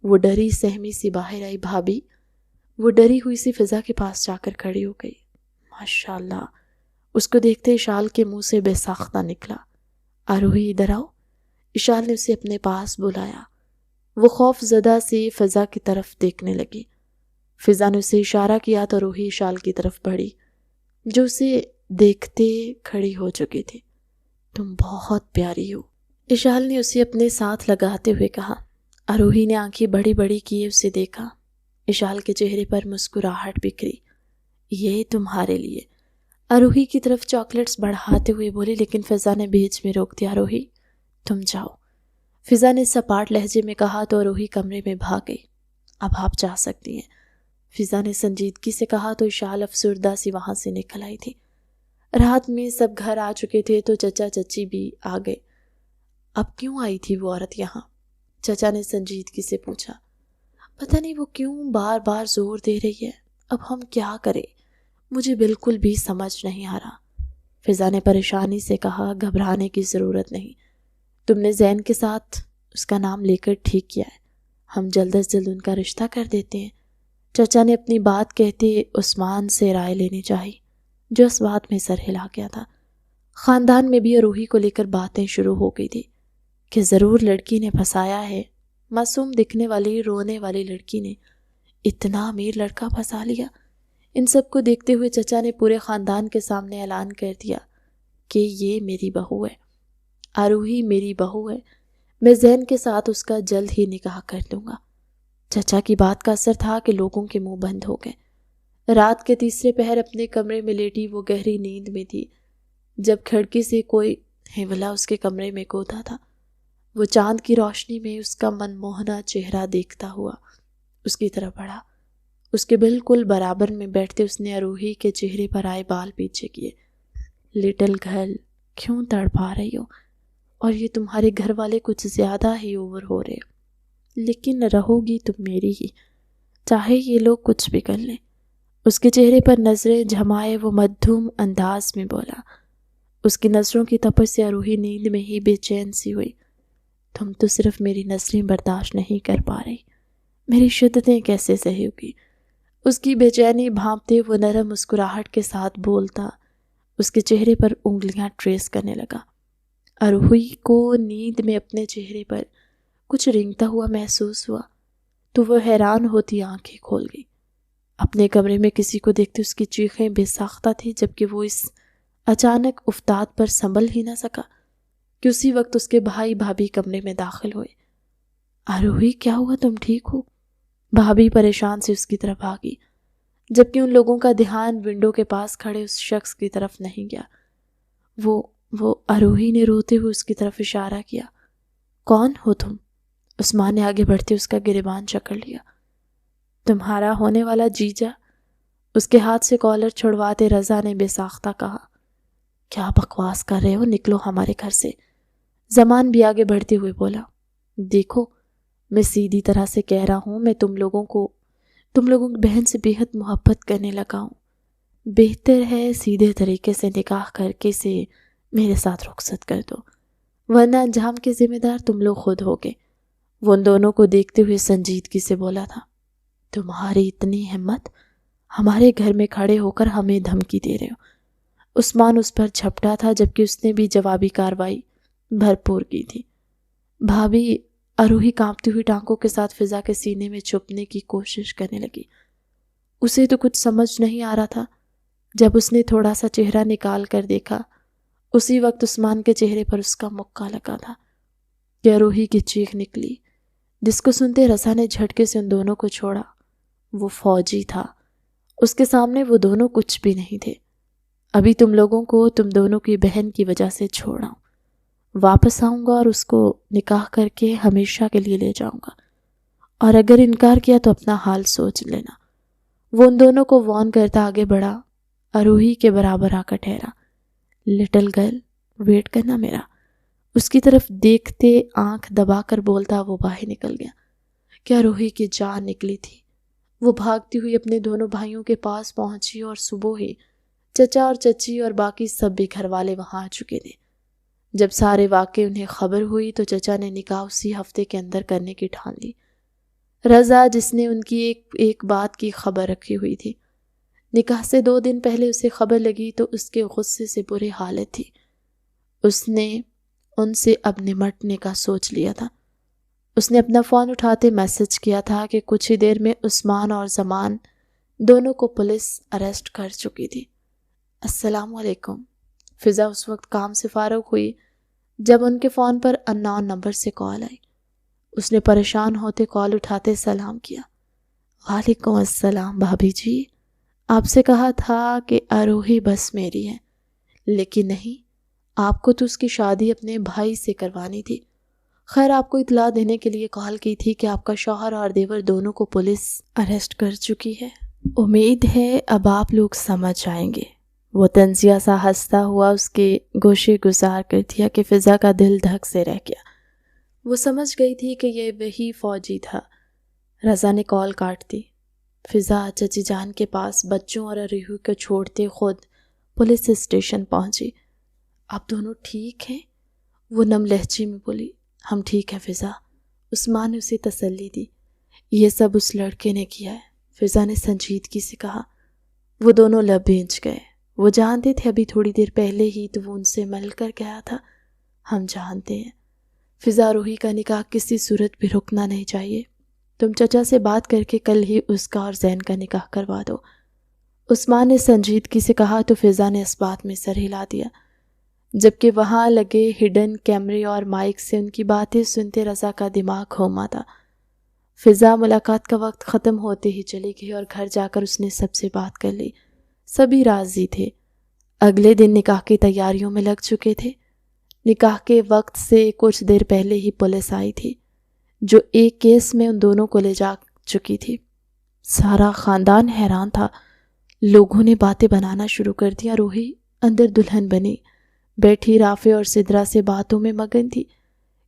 وہ ڈری سہمی سی باہر آئی۔ بھابھی، وہ ڈری ہوئی سی فضا کے پاس جا کر کھڑی ہو گئی۔ ماشاءاللہ، اس کو دیکھتے اشال کے منہ سے بے ساختہ نکلا۔ روحی ادھر آؤ، اشال نے اسے اپنے پاس بلایا۔ وہ خوف زدہ سی فضا کی طرف دیکھنے لگی۔ فضا نے اسے اشارہ کیا تو روحی اشال کی طرف بڑھی، جو اسے دیکھتے کھڑی ہو چکی تھی۔ تم بہت پیاری ہو، اشال نے اسے اپنے ساتھ لگاتے ہوئے کہا۔ روحی نے آنکھیں بڑی بڑی کیے اسے دیکھا۔ اشال کے چہرے پر مسکراہٹ بکھری۔ یہ تمہارے لیے، روحی کی طرف چاکلیٹس بڑھاتے ہوئے بولی، لیکن فضا نے بیچ میں روک دیا۔ روحی تم جاؤ، فضا نے سپاٹ لہجے میں کہا تو روحی کمرے میں بھاگ گئی۔ اب آپ جا سکتی ہیں، فضا نے سنجیدگی سے کہا تو اشال افسردہ سی وہاں سے نکل آئی تھی۔ رات میں سب گھر آ چکے تھے تو چچا چچی بھی آ گئے۔ اب کیوں آئی تھی وہ عورت یہاں؟ چچا نے سنجیدگی سے پوچھا۔ پتہ نہیں وہ کیوں بار بار زور دے رہی ہے، اب ہم کیا کریں؟ مجھے بالکل بھی سمجھ نہیں آ رہا۔ فضا نے پریشانی سے کہا، گھبرانے کی ضرورت نہیں، تم نے زین کے ساتھ اس کا نام لے کر ٹھیک کیا ہے، ہم جلد از جلد ان کا رشتہ کر دیتے ہیں۔ چچا نے اپنی بات کہتے عثمان سے رائے لینی چاہی، جو اس بات میں سر ہلا گیا تھا۔ خاندان میں بھی اروہی کو لے کر باتیں شروع ہو گئی تھی کہ ضرور لڑکی نے پھنسایا ہے، معصوم دکھنے والی رونے والی لڑکی نے اتنا امیر لڑکا پھنسا لیا۔ ان سب کو دیکھتے ہوئے چچا نے پورے خاندان کے سامنے اعلان کر دیا کہ یہ میری بہو ہے، اروہی میری بہو ہے، میں زین کے ساتھ اس کا جلد ہی نکاح کر دوں گا۔ چچا کی بات کا اثر تھا کہ لوگوں کے منہ بند ہو گئے۔ رات کے تیسرے پہر اپنے کمرے میں لیٹی وہ گہری نیند میں تھی جب کھڑکی سے کوئی ہیولا اس کے کمرے میں کودا تھا۔ وہ چاند کی روشنی میں اس کا منموہنا چہرہ دیکھتا ہوا اس کی طرف بڑھا۔ اس کے بالکل برابر میں بیٹھتے اس نے اروہی کے چہرے پر آئے بال پیچھے کیے۔ لٹل گرل، کیوں تڑپا رہی ہو؟ اور یہ تمہارے گھر والے کچھ زیادہ ہی اوور ہو رہے، لیکن رہو گی تم میری ہی، چاہے یہ لوگ کچھ بھی کر لیں۔ اس کے چہرے پر نظریں جمائے وہ مدھم انداز میں بولا۔ اس کی نظروں کی تپش سے اروہی نیند میں ہی بے چین سی ہوئی۔ تم تو صرف میری نظریں برداشت نہیں کر پا رہی، میری شدتیں کیسے سہی ہوگی؟ اس کی بے چینی بھانپتے وہ نرم مسکراہٹ کے ساتھ بولتا اس کے چہرے پر انگلیاں ٹریس کرنے لگا۔ اروہی کو نیند میں اپنے چہرے پر کچھ رنگتا ہوا محسوس ہوا تو وہ حیران ہوتی آنکھیں کھول گئی۔ اپنے کمرے میں کسی کو دیکھتے اس کی چیخیں بے ساختہ تھی، جبکہ وہ اس اچانک افتاد پر سنبھل ہی نہ سکا کہ اسی وقت اس کے بھائی بھابھی کمرے میں داخل ہوئے۔ اروہی، کیا ہوا؟ تم ٹھیک ہو؟ بھابھی پریشان سے اس کی طرف آگئی، جبکہ ان لوگوں کا دھیان ونڈو کے پاس کھڑے اس شخص کی طرف نہیں گیا۔ وہ اروہی نے روتے ہوئے اس کی طرف اشارہ کیا۔ کون ہو تم؟ عثمان نے آگے بڑھتے اس کا گریبان جکڑ لیا۔ تمہارا ہونے والا جیجا، اس کے ہاتھ سے کالر چھڑواتے رضا نے بے ساختہ کہا۔ کیا بکواس کر رہے ہو، نکلو ہمارے گھر سے۔ زمان بھی آگے بڑھتے ہوئے بولا، دیکھو میں سیدھی طرح سے کہہ رہا ہوں، میں تم لوگوں کی بہن سے بے حد محبت کرنے لگا ہوں، بہتر ہے سیدھے طریقے سے نکاح کر کے اسے میرے ساتھ رخصت کر دو، ورنہ انجام کے ذمہ دار تم لوگ خود ہوگے۔ وہ ان دونوں کو دیکھتے ہوئے سنجیدگی سے بولا تھا، تمہاری اتنی ہمت، ہمارے گھر میں کھڑے ہو کر ہمیں دھمکی دے رہے ہو۔ عثمان اس پر جھپٹا تھا، جبکہ اس نے بھی جوابی کارروائی بھرپور کی تھی۔ بھابھی اروہی کانپتی ہوئی ٹانگوں کے ساتھ فضا کے سینے میں چھپنے کی کوشش کرنے لگی۔ اسے تو کچھ سمجھ نہیں آ رہا تھا۔ جب اس نے تھوڑا سا چہرہ نکال کر دیکھا، اسی وقت عثمان کے چہرے پر اس کا مکہ لگا تھا کہ اروہی کی چیخ نکلی، جس کو سنتے رضا نے جھٹکے سے ان دونوں کو چھوڑا۔ وہ فوجی تھا، اس کے سامنے وہ دونوں کچھ بھی نہیں تھے۔ ابھی تم لوگوں کو تم دونوں کی بہن کی وجہ سے چھوڑا ہوں، واپس آؤں گا اور اس کو نکاح کر کے ہمیشہ کے لیے لے جاؤں گا، اور اگر انکار کیا تو اپنا حال سوچ لینا۔ وہ ان دونوں کو وارن کرتا آگے بڑھا، اروہی کے برابر آ کر ٹھہرا۔ لٹل گرل، ویٹ کرنا میرا۔ اس کی طرف دیکھتے آنکھ دبا کر بولتا وہ باہر نکل گیا کہ اروہی کی جان نکلی تھی۔ وہ بھاگتی ہوئی اپنے دونوں بھائیوں کے پاس پہنچی اور صبح ہی چچا اور چچی اور باقی سب بھی گھر والے وہاں آ چکے تھے۔ جب سارے واقعے انہیں خبر ہوئی تو چچا نے نکاح اسی ہفتے کے اندر کرنے کی ٹھان لی۔ رضا، جس نے ان کی ایک بات کی خبر رکھی ہوئی تھی، نکاح سے 2 دن پہلے اسے خبر لگی تو اس کے غصے سے بری حالت تھی۔ اس نے ان سے اب نمٹنے کا سوچ لیا تھا۔ اس نے اپنا فون اٹھاتے میسج کیا تھا کہ کچھ ہی دیر میں عثمان اور زمان دونوں کو پولیس اریسٹ کر چکی تھی۔ السلام علیکم۔ فضا اس وقت کام سے فارغ ہوئی جب ان کے فون پر اننون نمبر سے کال آئی۔ اس نے پریشان ہوتے کال اٹھاتے سلام کیا۔ وعلیکم السلام بھابھی جی، آپ سے کہا تھا کہ اروہی بس میری ہے، لیکن نہیں، آپ کو تو اس کی شادی اپنے بھائی سے کروانی تھی۔ خیر، آپ کو اطلاع دینے کے لیے کال کی تھی کہ آپ کا شوہر اور دیور دونوں کو پولیس اریسٹ کر چکی ہے۔ امید ہے اب آپ لوگ سمجھ آئیں گے۔ وہ طنزیہ سا ہنستا ہوا اس کے گوشے گزار کر دیا کہ فضا کا دل دھک سے رہ گیا۔ وہ سمجھ گئی تھی کہ یہ وہی فوجی تھا۔ رضا نے کال کاٹ دی۔ فضا چچی جان کے پاس بچوں اور اروہی کو چھوڑتے خود پولیس اسٹیشن پہنچی۔ آپ دونوں ٹھیک ہیں؟ وہ نم لہجے میں بولی۔ ہم ٹھیک ہیں فضا، عثمان نے اسے تسلی دی۔ یہ سب اس لڑکے نے کیا ہے، فضا نے سنجیدگی سے کہا۔ وہ دونوں لب بھیج گئے۔ وہ جانتے تھے ابھی تھوڑی دیر پہلے ہی تو وہ ان سے مل کر گیا تھا۔ ہم جانتے ہیں فضا، روحی کا نکاح کسی صورت بھی رکنا نہیں چاہیے۔ تم چچا سے بات کر کے کل ہی اس کا اور زین کا نکاح کروا دو، عثمان نے سنجیدگی سے کہا تو فضا نے اس بات میں سر ہلا دیا، جبکہ وہاں لگے ہڈن کیمرے اور مائک سے ان کی باتیں سنتے رضا کا دماغ گھوما تھا۔ فضا ملاقات کا وقت ختم ہوتے ہی چلی گئی اور گھر جا کر اس نے سب سے بات کر لی۔ سبھی راضی تھے۔ اگلے دن نکاح کی تیاریوں میں لگ چکے تھے۔ نکاح کے وقت سے کچھ دیر پہلے ہی پولیس آئی تھی، جو ایک کیس میں ان دونوں کو لے جا چکی تھی۔ سارا خاندان حیران تھا۔ لوگوں نے باتیں بنانا شروع کر دیا۔ روحی اندر دلہن بنی بیٹھی رافع اور سدرا سے باتوں میں مگن تھی،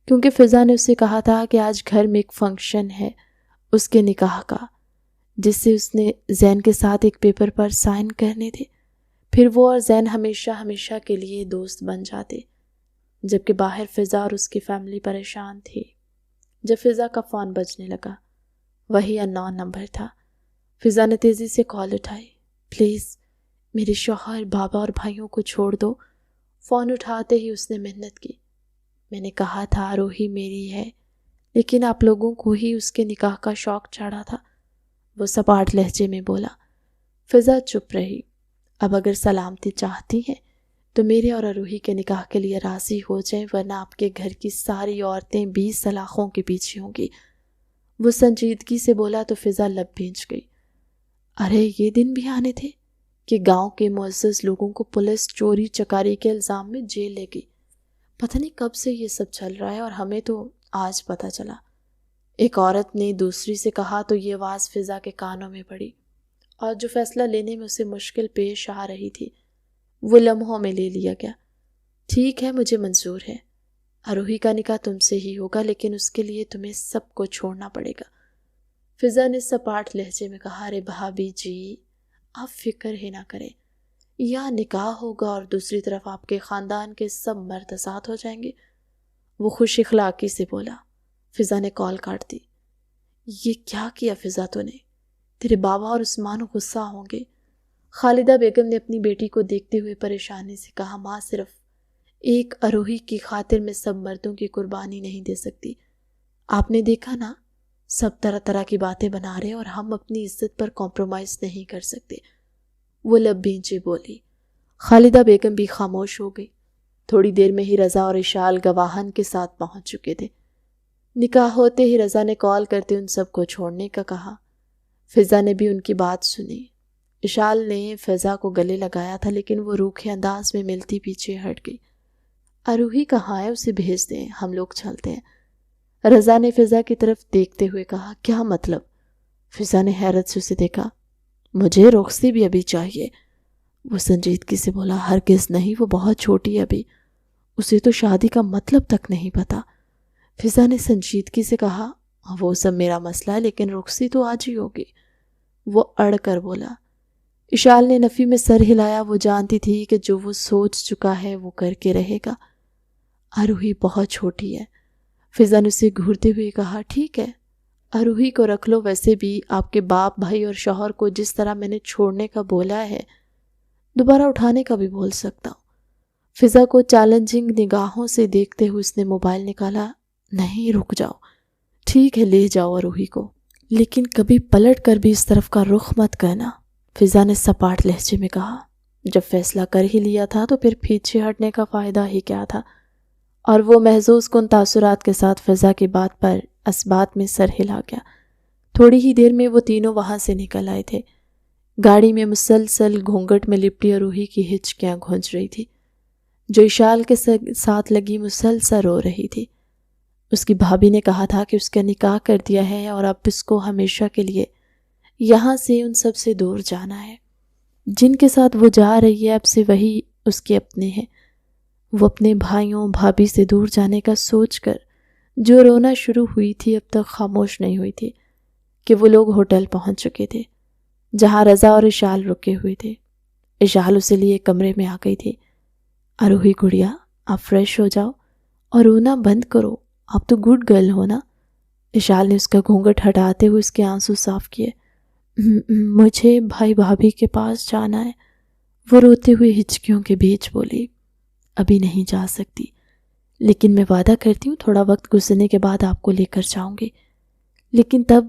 کیونکہ فضا نے اسے کہا تھا کہ آج گھر میں ایک فنکشن ہے اس کے نکاح کا، جس سے اس نے زین کے ساتھ ایک پیپر پر سائن کرنے تھے، پھر وہ اور زین ہمیشہ ہمیشہ کے لیے دوست بن جاتے۔ جبکہ باہر فضا اور اس کی فیملی پریشان تھی۔ جب فضا کا فون بجنے لگا، وہی انون نمبر تھا۔ فضا نے تیزی سے کال اٹھائی۔ پلیز میرے شوہر، بابا اور بھائیوں کو چھوڑ دو۔ فون اٹھاتے ہی اس نے محنت کی۔ میں نے کہا تھا روحی میری ہے، لیکن آپ لوگوں کو ہی اس کے نکاح کا شوق چڑھا تھا، وہ سپاٹ لہجے میں بولا۔ فضا چپ رہی۔ اب اگر سلامتی چاہتی ہیں تو میرے اور روحی کے نکاح کے لیے راضی ہو جائیں، ورنہ آپ کے گھر کی ساری عورتیں 20 سلاخوں کے پیچھے ہوں گی، وہ سنجیدگی سے بولا تو فضا لب بھیج گئی۔ ارے یہ دن بھی آنے تھے کہ گاؤں کے معزز لوگوں کو پولیس چوری چکاری کے الزام میں جیل لے گئی۔ پتہ نہیں کب سے یہ سب چل رہا ہے اور ہمیں تو آج پتہ چلا، ایک عورت نے دوسری سے کہا تو یہ آواز فضا کے کانوں میں پڑی، اور جو فیصلہ لینے میں اسے مشکل پیش آ رہی تھی وہ لمحوں میں لے لیا گیا۔ ٹھیک ہے، مجھے منظور ہے، اروہی کا نکاح تم سے ہی ہوگا، لیکن اس کے لیے تمہیں سب کو چھوڑنا پڑے گا، فضا نے سپاٹ لہجے میں کہا۔ ارے بھابی جی، آپ فکر ہی نہ کریں، یہاں نکاح ہوگا اور دوسری طرف آپ کے خاندان کے سب مرد آزاد ہو جائیں گے، وہ خوش اخلاقی سے بولا۔ فضا نے کال کاٹ دی۔ یہ کیا کیا فضا تو نے؟ تیرے بابا اور عثمان غصہ ہوں گے، خالدہ بیگم نے اپنی بیٹی کو دیکھتے ہوئے پریشانی سے کہا۔ ماں، صرف ایک اروہی کی خاطر میں سب مردوں کی قربانی نہیں دے سکتی، آپ نے دیکھا نا، سب طرح طرح کی باتیں بنا رہے اور ہم اپنی عزت پر کمپرومائز نہیں کر سکتے، وہ لب بھیجے بولی۔ خالدہ بیگم بھی خاموش ہو گئی۔ تھوڑی دیر میں ہی رضا اور اشال گواہن کے ساتھ پہنچ چکے تھے۔ نکاح ہوتے ہی رضا نے کال کرتے ان سب کو چھوڑنے کا کہا۔ فضا نے بھی ان کی بات سنی۔ اشال نے فضا کو گلے لگایا تھا، لیکن وہ روکھے انداز میں ملتی پیچھے ہٹ گئی۔ اروہی کہاں ہے؟ اسے بھیج دیں، ہم لوگ چلتے ہیں، رضا نے فضا کی طرف دیکھتے ہوئے کہا۔ کیا مطلب؟ فضا نے حیرت سے اسے دیکھا۔ مجھے رخصتی بھی ابھی چاہیے، وہ سنجیدگی سے بولا۔ ہرگز نہیں، وہ بہت چھوٹی ہے ابھی، اسے تو شادی کا مطلب تک نہیں پتا، فضا نے سنجیدگی سے کہا۔ وہ سب میرا مسئلہ ہے، لیکن رخصتی تو آج ہی ہوگی، وہ اڑ کر بولا۔ اشال نے نفی میں سر ہلایا۔ وہ جانتی تھی کہ جو وہ سوچ چکا ہے وہ کر کے رہے گا۔ اروہی بہت چھوٹی ہے، فضا نے اسے گھورتے ہوئے کہا۔ ٹھیک ہے، اروہی کو رکھ لو، ویسے بھی آپ کے باپ، بھائی اور شوہر کو جس طرح میں نے چھوڑنے کا بولا ہے، دوبارہ اٹھانے کا بھی بول سکتا ہوں۔ فضا کو چیلنجنگ نگاہوں سے دیکھتے ہوئے اس نے موبائل نکالا۔ نہیں، رک جاؤ، ٹھیک ہے لے جاؤ اروہی کو، لیکن کبھی پلٹ کر بھی اس طرف کا رخ مت کرنا، فضا نے سپاٹ لہجے میں کہا۔ جب فیصلہ کر ہی لیا تھا تو پھر پیچھے ہٹنے کا فائدہ ہی کیا تھا، اور وہ محظوظ کن تاثرات کے ساتھ فضا کی بات پر اسبات میں سر ہلا گیا۔ تھوڑی ہی دیر میں وہ تینوں وہاں سے نکل آئے تھے۔ گاڑی میں مسلسل گھونگھٹ میں لپٹی اروہی کی ہچکیاں گھونج رہی تھی، جو اشال کے ساتھ لگی مسلسل رو رہی تھی۔ اس کی بھابھی نے کہا تھا کہ اس کا نکاح کر دیا ہے اور اب اس کو ہمیشہ کے لیے یہاں سے ان سب سے دور جانا ہے۔ جن کے ساتھ وہ جا رہی ہے اب سے وہی اس کے اپنے ہیں۔ وہ اپنے بھائیوں بھابھی سے دور جانے کا سوچ کر جو رونا شروع ہوئی تھی اب تک خاموش نہیں ہوئی تھی کہ وہ لوگ ہوٹل پہنچ چکے تھے جہاں رضا اور اشال رکے ہوئے تھے۔ اشال اسے لیے کمرے میں آ گئی تھی۔ آروہی گڑیا، آپ فریش ہو جاؤ اور رونا بند کرو، آپ تو گڈ گرل ہو نا۔ اشال نے اس کا گھونگھٹ ہٹاتے ہوئے اس کے آنسو صاف کیے۔ مجھے بھائی بھابھی کے پاس جانا ہے، وہ روتے ہوئے ہچکیوں کے بیچ بولی۔ ابھی نہیں جا سکتی، لیکن میں وعدہ کرتی ہوں تھوڑا وقت گزرنے کے بعد آپ کو لے کر جاؤں گی، لیکن تب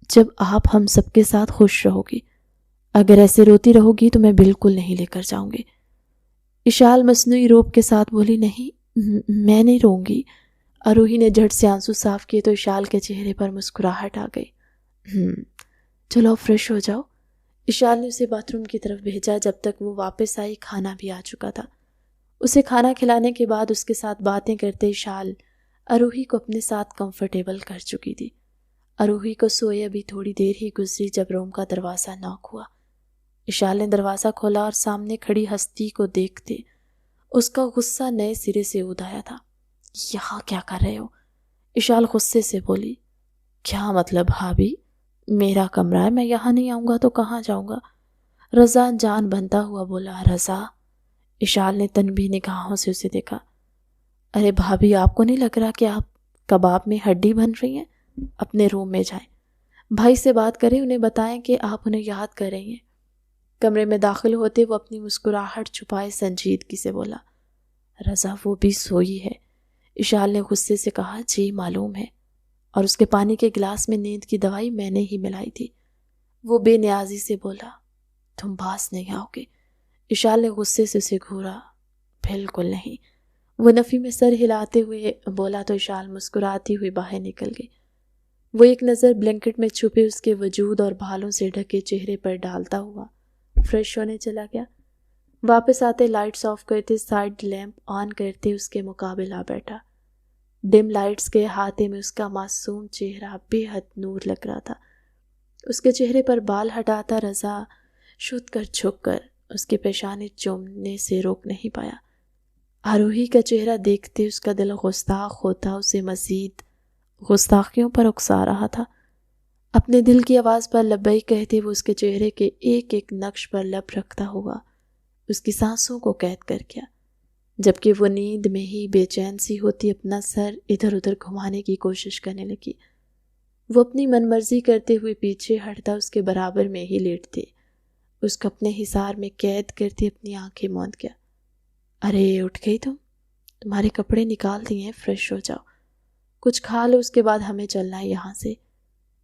جب آپ ہم سب کے ساتھ خوش رہو گی۔ اگر ایسے روتی رہو گی تو میں بالکل نہیں لے کر جاؤں گی۔ اشال مصنوعی روب کے ساتھ بولی، نہیں میں نہیں روں گی۔ آروہی نے جھٹ سے آنسو صاف کیے تو اشال کے چہرے پر مسکراہٹ آ گئی۔ چلو فریش ہو جاؤ۔ اشال نے اسے باتھ روم کی طرف بھیجا۔ جب تک وہ واپس آئی کھانا بھی آ چکا تھا۔ اسے کھانا کھلانے کے بعد اس کے ساتھ باتیں کرتے اشال آروہی کو اپنے ساتھ کمفرٹیبل کر چکی تھی۔ آروہی کو سوئے ابھی تھوڑی دیر ہی گزری جب روم کا دروازہ ناک ہوا۔ اشال نے دروازہ کھولا اور سامنے کھڑی ہستی کو دیکھتے اس کا غصہ نئے سرے سے اود آیا تھا۔ یہاں کیا کر رہے ہو؟ اشال غصے سے بولی۔ کیا مطلب بھابھی؟ میرا کمرہ ہے، میں یہاں نہیں آؤں گا تو کہاں جاؤں گا؟ رضا جان بنتا ہوا بولا۔ رضا؟ اشال نے تنبیہ نگاہوں سے اسے دیکھا۔ ارے بھابھی، آپ کو نہیں لگ رہا کہ آپ کباب میں ہڈی بن رہی ہیں؟ اپنے روم میں جائیں، بھائی سے بات کریں، انہیں بتائیں کہ آپ انہیں یاد کر رہی ہیں۔ کمرے میں داخل ہوتے وہ اپنی مسکراہٹ چھپائے سنجیدگی سے بولا۔ رضا وہ بھی سوئی ہے؟ اشال نے غصے سے کہا۔ جی معلوم ہے، اور اس کے پانی کے گلاس میں نیند کی دوائی میں نے ہی ملائی تھی۔ وہ بے نیازی سے بولا۔ تم باز نہیں آؤ گے؟ اشال نے غصے سے اسے گھورا۔ بالکل نہیں، وہ نفی میں سر ہلاتے ہوئے بولا تو اشال مسکراتی ہوئی باہر نکل گئی۔ وہ ایک نظر بلینکٹ میں چھپے اس کے وجود اور بالوں سے ڈھکے چہرے پر ڈالتا ہوا فریش ہونے چلا گیا۔ واپس آتے لائٹس آف کرتے، سائڈ لیمپ آن کرتے اس کے مقابل آ بیٹھا۔ ڈم لائٹس کے احاطے میں اس کا معصوم چہرہ بے حد نور لگ رہا تھا۔ اس کے چہرے پر بال ہٹاتا رضا شد کر جھک کر اس کے پیشانے چومنے سے روک نہیں پایا۔ آروہی کا چہرہ دیکھتے اس کا دل گستاخ ہوتا اسے مزید گستاخیوں پر اکسا رہا تھا۔ اپنے دل کی آواز پر لبیک کہتے وہ اس کے چہرے کے ایک ایک نقش پر لب رکھتا ہوا اس کی سانسوں کو قید کر گیا، جبکہ وہ نیند میں ہی بے چین سی ہوتی اپنا سر ادھر ادھر گھمانے کی کوشش کرنے لگی۔ وہ اپنی من مرضی کرتے ہوئے پیچھے ہٹتا اس کے برابر میں ہی لیٹتے، اس کو اپنے حصار میں قید کرتے اپنی آنکھیں موند گیا۔ ارے اٹھ گئی تمہارے کپڑے نکال دیے ہیں، فریش ہو جاؤ، کچھ کھا لو، اس کے بعد ہمیں چلنا ہے یہاں سے۔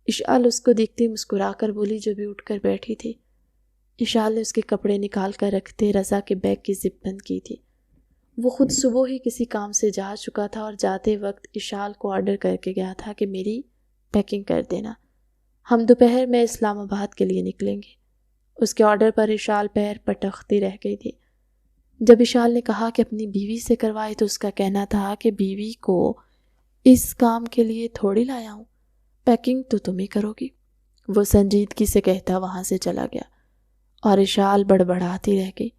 اشال اس کو دیکھتے مسکرا کر بولی جو بھی اٹھ کر بیٹھی تھی۔ اشال نے اس کے کپڑے نکال کر رکھتے رضا کے بیگ کی زپ بند کی تھی۔ وہ خود صبح ہی کسی کام سے جا چکا تھا اور جاتے وقت اشال کو آرڈر کر کے گیا تھا کہ میری پیکنگ کر دینا، ہم دوپہر میں اسلام آباد کے لیے نکلیں گے۔ اس کے آرڈر پر اشال پیر پٹکتی رہ گئی تھی۔ جب اشال نے کہا کہ اپنی بیوی سے کروائے تو اس کا کہنا تھا کہ بیوی کو اس کام کے لیے تھوڑی لایا ہوں، پیکنگ تو تم ہی کرو گی۔ وہ سنجیدگی سے کہتا وہاں سے چلا گیا اور اشال بڑبڑاتی رہ گئی۔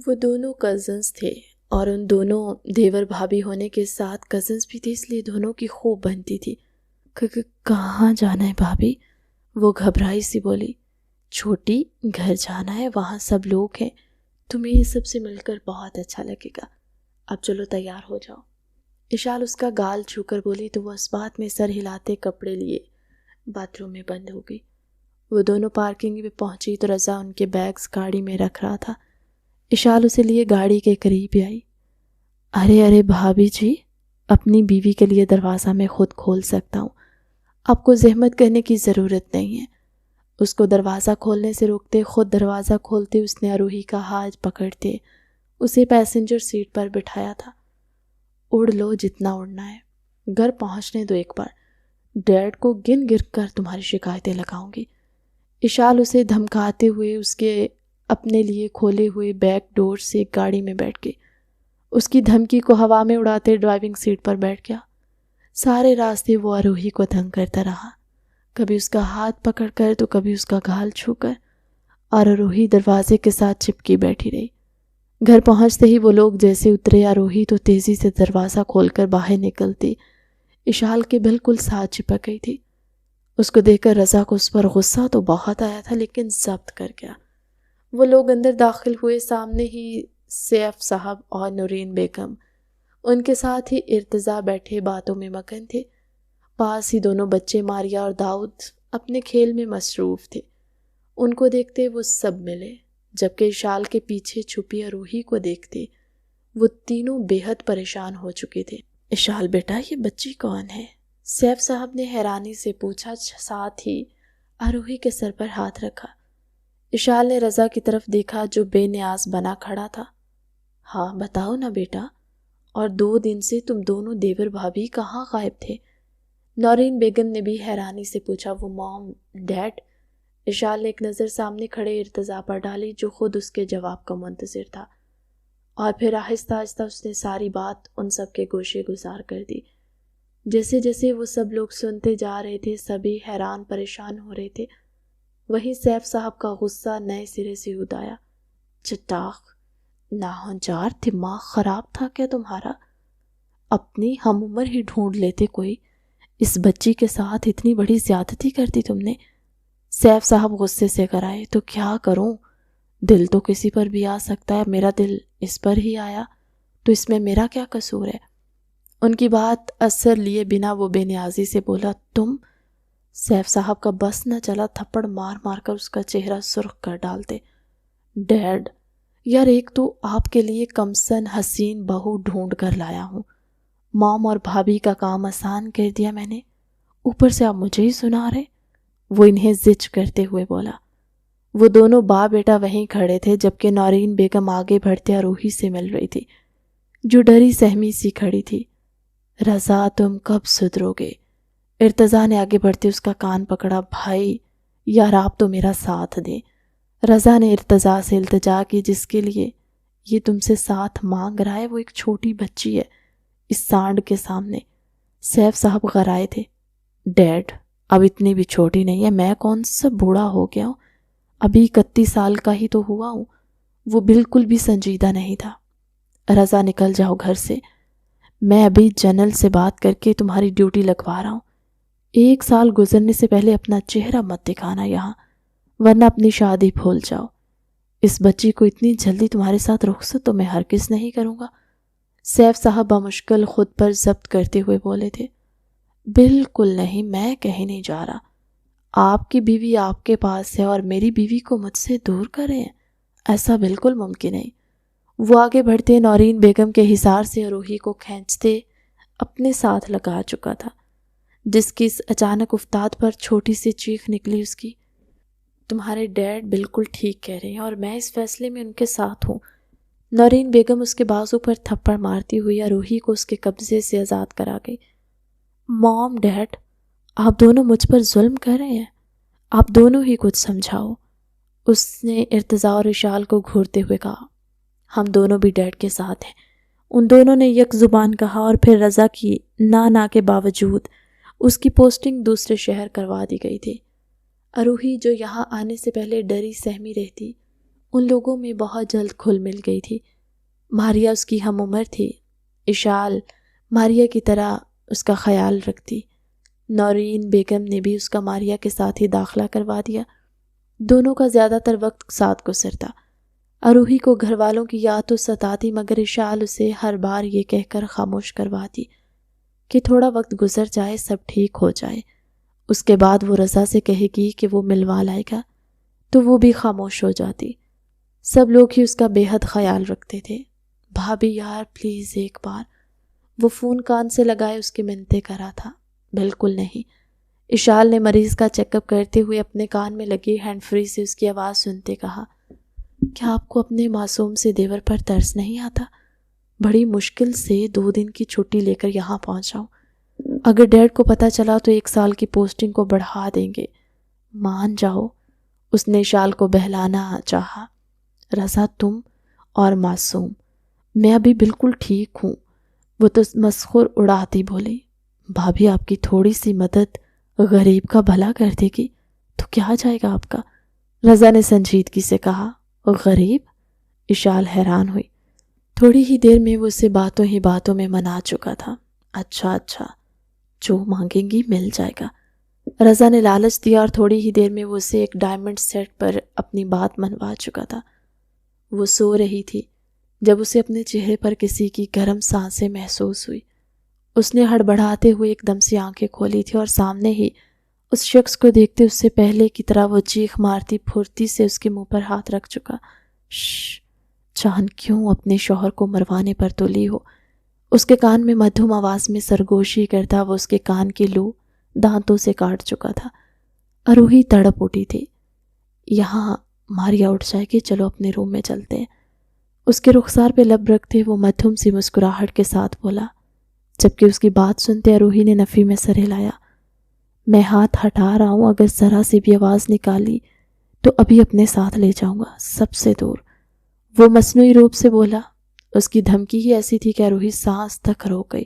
وہ دونوں کزنز تھے اور ان دونوں دیور بھابھی ہونے کے ساتھ کزنز بھی تھے، اس لیے دونوں کی خوب بنتی تھی۔ کہاں جانا ہے بھابھی؟ وہ گھبرائی سی بولی۔ چھوٹی، گھر جانا ہے، وہاں سب لوگ ہیں، تمہیں یہ سب سے مل کر بہت اچھا لگے گا، اب چلو تیار ہو جاؤ۔ اشال اس کا گال چھو کر بولی تو وہ اس بات میں سر ہلاتے کپڑے لیے باتھ روم میں بند ہو گئی۔ وہ دونوں پارکنگ میں پہنچی تو رضا ان کے بیگز گاڑی میں رکھ رہا تھا۔ اشال اسے لیے گاڑی کے قریب آئی۔ ارے بھابھی جی، اپنی بیوی کے لیے دروازہ میں خود کھول سکتا ہوں، آپ کو زحمت کرنے کی ضرورت نہیں ہے۔ اس کو دروازہ کھولنے سے روکتے خود دروازہ کھولتے اس نے آروہی کا ہاتھ پکڑتے اسے پیسنجر سیٹ پر بٹھایا تھا۔ اڑ لو جتنا اڑنا ہے، گھر پہنچنے دو ایک بار، ڈیڈ کو گن گر کر تمہاری شکایتیں لگاؤں گی۔ اشال اسے دھمکاتے ہوئے اس کے اپنے لیے کھولے ہوئے بیک ڈور سے گاڑی میں بیٹھ گئی۔ اس کی دھمکی کو ہوا میں اڑاتے ڈرائیونگ سیٹ پر بیٹھ گیا۔ سارے راستے وہ آروہی کو تنگ کرتا رہا، کبھی اس کا ہاتھ پکڑ کر تو کبھی اس کا گال چھو کر، اور آروہی دروازے کے ساتھ چپکی بیٹھی رہی۔ گھر پہنچتے ہی وہ لوگ جیسے اترے، آروہی تو تیزی سے دروازہ کھول کر باہر نکلتی اشال کے بالکل ساتھ چپک گئی تھی۔ اس کو دیکھ کر رضا کو اس پر غصہ تو بہت آیا تھا لیکن ضبط کر گیا۔ وہ لوگ اندر داخل ہوئے، سامنے ہی سیف صاحب اور نورین بیگم، ان کے ساتھ ہی ارتضیٰ بیٹھے باتوں میں مگن تھے۔ پاس ہی دونوں بچے ماریہ اور داؤد اپنے کھیل میں مصروف تھے۔ ان کو دیکھتے وہ سب ملے، جبکہ اشال کے پیچھے چھپی روحی کو دیکھتے وہ تینوں بے حد پریشان ہو چکے تھے۔ اشال بیٹا، یہ بچی کون ہے؟ سیف صاحب نے حیرانی سے پوچھا، ساتھ ہی آروہی کے سر پر ہاتھ رکھا۔ اشال نے رضا کی طرف دیکھا جو بے نیاز بنا کھڑا تھا۔ ہاں بتاؤ نا بیٹا، اور 2 دن سے تم دونوں دیور بھابھی کہاں غائب تھے؟ نورین بیگم نے بھی حیرانی سے پوچھا۔ وہ مام، ڈیڈ۔ اشال نے ایک نظر سامنے کھڑے ارتضیٰ پر ڈالی جو خود اس کے جواب کا منتظر تھا، اور پھر آہستہ آہستہ اس نے ساری بات ان سب کے گوشے گزار کر دی۔ جیسے جیسے وہ سب لوگ سنتے جا رہے تھے سبھی حیران پریشان ہو رہے تھے۔ وہیں سیف صاحب کا غصہ نئے سرے سے اُدایا۔ چٹاخ، ناہنجار، دماغ خراب تھا کیا تمہارا؟ اپنی ہم عمر ہی ڈھونڈ لیتے کوئی، اس بچی کے ساتھ اتنی بڑی زیادتی کر دی تم نے۔ سیف صاحب غصے سے کرائے، تو کیا کروں، دل تو کسی پر بھی آ سکتا ہے، میرا دل اس پر ہی آیا تو اس میں میرا کیا قصور ہے؟ ان کی بات اثر لیے بنا وہ بے نیازی سے بولا، تم؟ سیف صاحب کا بس نہ چلا، تھپڑ مار مار کر اس کا چہرہ سرخ کر ڈالتے۔ ڈیڈ، یار ایک تو آپ کے لیے کمسن حسین بہو ڈھونڈ کر لایا ہوں، مام اور بھابھی کا کام آسان کر دیا میں نے، اوپر سے آپ مجھے ہی سنا رہے۔ وہ انہیں زج کرتے ہوئے بولا۔ وہ دونوں باپ بیٹا وہیں کھڑے تھے جبکہ نورین بیگم آگے بڑھتے آروہی سے مل رہی تھی جو ڈری سہمی سی کھڑی تھی۔ رضا، تم کب سدھرو گے؟ ارتضیٰ نے آگے بڑھتے اس کا کان پکڑا۔ بھائی یار آپ تو میرا ساتھ دیں۔ رضا نے ارتضیٰ سے التجا کی، جس کے لیے یہ تم سے ساتھ مانگ رہا ہے وہ ایک چھوٹی بچی ہے اس سانڈ کے سامنے۔ سیف صاحب غرائے تھے۔ ڈیڈ، اب اتنی بھی چھوٹی نہیں ہے، میں کون سا بوڑھا ہو گیا ہوں، ابھی 31 سال کا ہی تو ہوا ہوں۔ وہ بالکل بھی سنجیدہ نہیں تھا۔ رضا نکل جاؤ گھر سے، میں ابھی جنرل سے بات کر کے تمہاری ڈیوٹی لگوا رہا ہوں۔ 1 سال گزرنے سے پہلے اپنا چہرہ مت دکھانا یہاں، ورنہ اپنی شادی بھول جاؤ۔ اس بچی کو اتنی جلدی تمہارے ساتھ رخصت تو میں ہرگز نہیں کروں گا۔ سیف صاحب بمشکل خود پر ضبط کرتے ہوئے بولے تھے۔ بالکل نہیں، میں کہیں نہیں جا رہا۔ آپ کی بیوی آپ کے پاس ہے اور میری بیوی کو مجھ سے دور کریں، ایسا بالکل ممکن نہیں۔ وہ آگے بڑھتے نورین بیگم کے حصار سے روحی کو کھینچتے اپنے ساتھ لگا چکا تھا، جس کی اس اچانک افتاد پر چھوٹی سی چیخ نکلی اس کی۔ تمہارے ڈیڈ بالکل ٹھیک کہہ رہے ہیں اور میں اس فیصلے میں ان کے ساتھ ہوں۔ نورین بیگم اس کے بازو پر تھپڑ مارتی ہوئی روحی کو اس کے قبضے سے آزاد کرا گئی۔ مام، ڈیڈ، آپ دونوں مجھ پر ظلم کر رہے ہیں، آپ دونوں ہی کچھ سمجھاؤ۔ اس نے ارتضیٰ اور اشال کو گھورتے ہوئے کہا۔ ہم دونوں بھی ڈیڈ کے ساتھ ہیں، ان دونوں نے یک زبان کہا، اور پھر رضا کی نا کے باوجود اس کی پوسٹنگ دوسرے شہر کروا دی گئی تھی۔ اروہی جو یہاں آنے سے پہلے ڈری سہمی رہتی، ان لوگوں میں بہت جلد کھل مل گئی تھی۔ ماریہ اس کی ہم عمر تھی، اشال ماریہ کی طرح اس کا خیال رکھتی۔ نورین بیگم نے بھی اس کا ماریہ کے ساتھ ہی داخلہ کروا دیا۔ دونوں کا زیادہ تر وقت ساتھ گزرتا۔ اروہی کو گھر والوں کی یاد تو ستاتی، مگر اشال اسے ہر بار یہ کہہ کر خاموش کرواتی کہ تھوڑا وقت گزر جائے، سب ٹھیک ہو جائے۔ اس کے بعد وہ رضا سے کہے گی کہ وہ ملوا لائے گا تو وہ بھی خاموش ہو جاتی۔ سب لوگ ہی اس کا بے حد خیال رکھتے تھے۔ بھابھی یار پلیز ایک بار، وہ فون کان سے لگائے اس کی منتیں کرا تھا۔ بالکل نہیں، اشال نے مریض کا چیک اپ کرتے ہوئے اپنے کان میں لگی ہینڈ فری سے اس کی آواز سنتے کہا۔ کیا آپ کو اپنے معصوم سے دیور پر ترس نہیں آتا؟ بڑی مشکل سے 2 دن کی چھٹی لے کر یہاں پہنچا ہوں، اگر ڈیڈ کو پتہ چلا تو 1 سال کی پوسٹنگ کو بڑھا دیں گے، مان جاؤ۔ اس نے اشال کو بہلانا چاہا۔ رضا، تم اور معصوم، میں ابھی بالکل ٹھیک ہوں۔ وہ تو مسخر اڑاتی بولی۔ بھابھی آپ کی تھوڑی سی مدد غریب کا بھلا کر دے گی تو کیا جائے گا آپ کا؟ رضا نے سنجیدگی سے کہا۔ غریب؟ اشال حیران ہوئی۔ تھوڑی ہی دیر میں وہ اسے باتوں ہی باتوں میں منا چکا تھا۔ اچھا، جو مانگیں گی مل جائے گا۔ رضا نے لالچ دیا اور تھوڑی ہی دیر میں وہ اسے ایک ڈائمنڈ سیٹ پر اپنی بات منوا چکا تھا۔ وہ سو رہی تھی جب اسے اپنے چہرے پر کسی کی گرم سانسیں محسوس ہوئی۔ اس نے ہڑبڑاتے ہوئے ایک دم سے آنکھیں کھولی تھی اور سامنے ہی اس شخص کو دیکھتے اس سے پہلے کی طرح وہ چیخ مارتی پھرتی سے اس کے منہ پر ہاتھ رکھ چکا۔ شش، جان کیوں اپنے شوہر کو مروانے پر تلی ہو؟ اس کے کان میں مدھم آواز میں سرگوشی کرتا وہ اس کے کان کی لو دانتوں سے کاٹ چکا تھا۔ اروہی تڑپ اٹھی تھی۔ یہاں ماریا اٹھ جائے گی، چلو اپنے روم میں چلتے ہیں۔ اس کے رخسار پہ لب رکھتے وہ مدھم سی مسکراہٹ کے ساتھ بولا، جبکہ اس کی بات سنتے اروہی نے نفی میں سر ہلایا۔ میں ہاتھ ہٹا رہا ہوں، اگر ذرا سی بھی آواز نکالی تو ابھی اپنے ساتھ لے جاؤں گا، سب سے دور۔ وہ مصنوعی روپ سے بولا۔ اس کی دھمکی ہی ایسی تھی کہ اروہی سانس تک روک گئی۔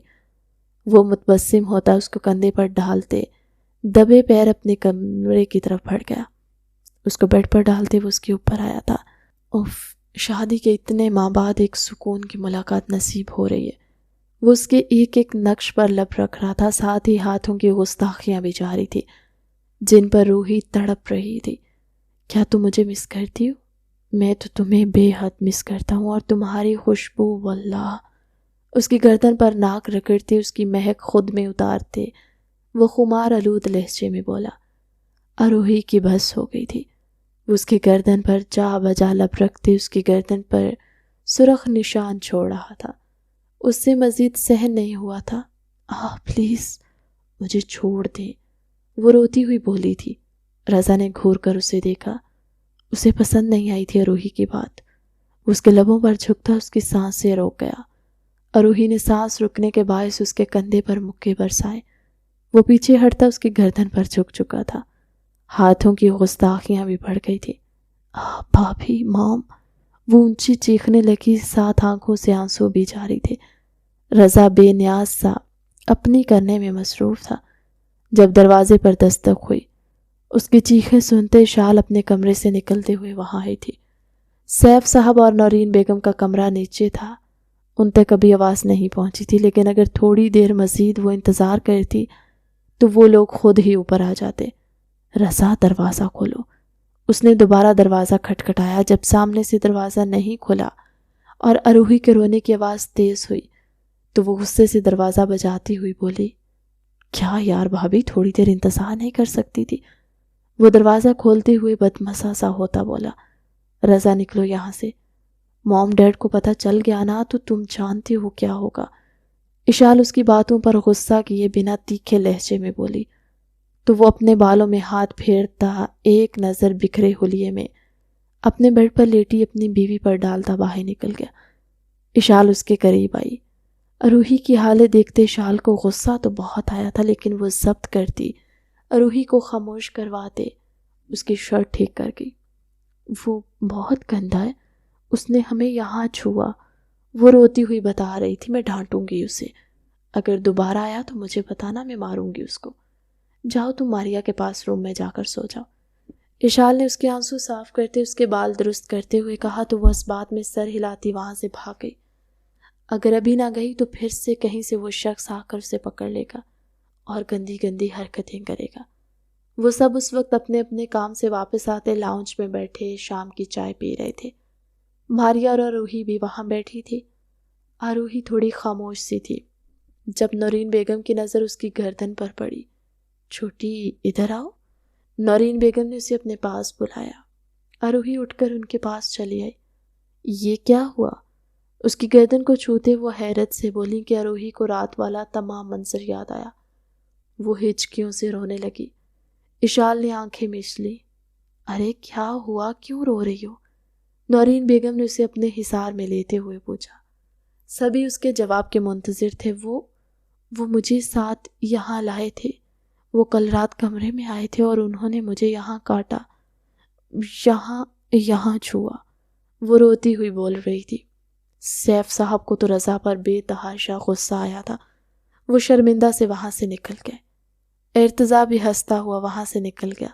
وہ متبسم ہوتا اس کو کندھے پر ڈالتے دبے پیر اپنے کمرے کی طرف بڑھ گیا۔ اس کو بیڈ پر ڈالتے وہ اس کے اوپر آیا تھا۔ اف، شادی کے اتنے ماہ بعد ایک سکون کی ملاقات نصیب ہو رہی ہے۔ وہ اس کے ایک ایک نقش پر لب رکھ رہا تھا، ساتھ ہی ہاتھوں کی گستاخیاں بھی جاری تھی جن پر روحی تڑپ رہی تھی۔ کیا تم مجھے مس کرتی ہو؟ میں تو تمہیں بے حد مس کرتا ہوں، اور تمہاری خوشبو، واللہ۔ اس کی گردن پر ناک رگڑتے اس کی مہک خود میں اتارتے وہ خمار آلود لہجے میں بولا۔ اروہی کی بس ہو گئی تھی۔ وہ اس کی گردن پر جا بجا لب رکھتے اس کی گردن پر سرخ نشان چھوڑ رہا تھا۔ اس سے مزید سہن نہیں ہوا تھا۔ پلیز مجھے چھوڑ دیں، وہ روتی ہوئی بولی تھی۔ رضا نے گھور کر اسے دیکھا۔ اسے پسند نہیں آئی تھی اروہی کی بات۔ اس کے لبوں پر جھکتا اس کی سانسیں روک گیا۔ اروہی نے سانس رکنے کے باعث اس کے کندھے پر مکے برسائے۔ وہ پیچھے ہٹتا اس کی گردن پر جھک چکا تھا۔ ہاتھوں کی گستاخیاں بھی بڑھ گئی تھی۔ بھابھی، مام، وہ اونچی چیخنے لگی، ساتھ آنکھوں سے آنسو بھی جاری تھے۔ رضا بے نیاز سا اپنی کرنے میں مصروف تھا۔ جب دروازے پر دستک ہوئی، اس کی چیخیں سنتے شال اپنے کمرے سے نکلتے ہوئے وہاں آئی تھی۔ سیف صاحب اور نورین بیگم کا کمرہ نیچے تھا، ان تک کبھی آواز نہیں پہنچی تھی، لیکن اگر تھوڑی دیر مزید وہ انتظار کرتی تو وہ لوگ خود ہی اوپر آ جاتے۔ رضا، دروازہ کھولو۔ اس نے دوبارہ دروازہ کھٹکھٹایا۔ جب سامنے سے دروازہ نہیں کھلا اور اروہی کے رونے کی آواز تیز ہوئی تو وہ غصے سے دروازہ بجاتی ہوئی بولی، کیا یار بھابھی، تھوڑی دیر انتظار نہیں کر سکتی تھی؟ وہ دروازہ کھولتے ہوئے بدمزہ سا ہوتا بولا، رضا نکلو یہاں سے، موم ڈیڈ کو پتہ چل گیا نا تو تم جانتی ہو کیا ہوگا۔ اشال اس کی باتوں پر غصہ کیے بنا تیکھے لہجے میں بولی تو وہ اپنے بالوں میں ہاتھ پھیرتا ایک نظر بکھرے حلیے میں اپنے بیڈ پر لیٹی اپنی بیوی پر ڈالتا باہر نکل گیا۔ اشال اس کے قریب آئی۔ اروہی کی حالت دیکھتے اشال کو غصہ تو بہت آیا تھا، لیکن وہ ضبط کرتی اروہی کو خاموش کرواتے اس کی شرٹ ٹھیک کر گئی۔ وہ بہت گندا ہے، اس نے ہمیں یہاں چھوا، وہ روتی ہوئی بتا رہی تھی۔ میں ڈانٹوں گی اسے، اگر دوبارہ آیا تو مجھے بتانا، میں ماروں گی اس کو۔ جاؤ تم ماریا کے پاس روم میں جا کر سو جاؤ۔ اشال نے اس کے آنسو صاف کرتے اس کے بال درست کرتے ہوئے کہا تو وہ اس بات میں سر ہلاتی وہاں سے بھاگ گئی۔ اگر ابھی نہ گئی تو پھر سے کہیں سے وہ شخص آ کر اسے پکڑ لے گا اور گندی گندی حرکتیں کرے گا۔ وہ سب اس وقت اپنے اپنے کام سے واپس آتے لاؤنج میں بیٹھے شام کی چائے پی رہے تھے۔ ماریا اور آروہی بھی وہاں بیٹھی تھی۔ آروہی تھوڑی خاموش سی تھی جب نورین بیگم کی نظر اس کی گردن پر پڑی۔ چھوٹی، ادھر آؤ۔ نورین بیگم نے اسے اپنے پاس بلایا۔ آروہی اٹھ کر ان کے پاس چلی آئی۔ یہ کیا ہوا؟ اس کی گردن کو چھوتے وہ حیرت سے بولی کہ آروہی کو رات والا تمام منظر یاد آیا۔ وہ ہچکیوں سے رونے لگی۔ اشال نے آنکھیں مچ لی۔ ارے کیا ہوا، کیوں رو رہی ہو؟ نورین بیگم نے اسے اپنے حصار میں لیتے ہوئے پوچھا۔ سبھی اس کے جواب کے منتظر تھے۔ وہ مجھے ساتھ یہاں لائے تھے، وہ کل رات کمرے میں آئے تھے اور انہوں نے مجھے یہاں کاٹا، یہاں چھوا، وہ روتی ہوئی بول رہی تھی۔ سیف صاحب کو تو رضا پر بے تحاشا غصہ آیا تھا۔ وہ شرمندہ سے وہاں سے نکل گئے۔ ارتضیٰ بھی ہنستا ہوا وہاں سے نکل گیا۔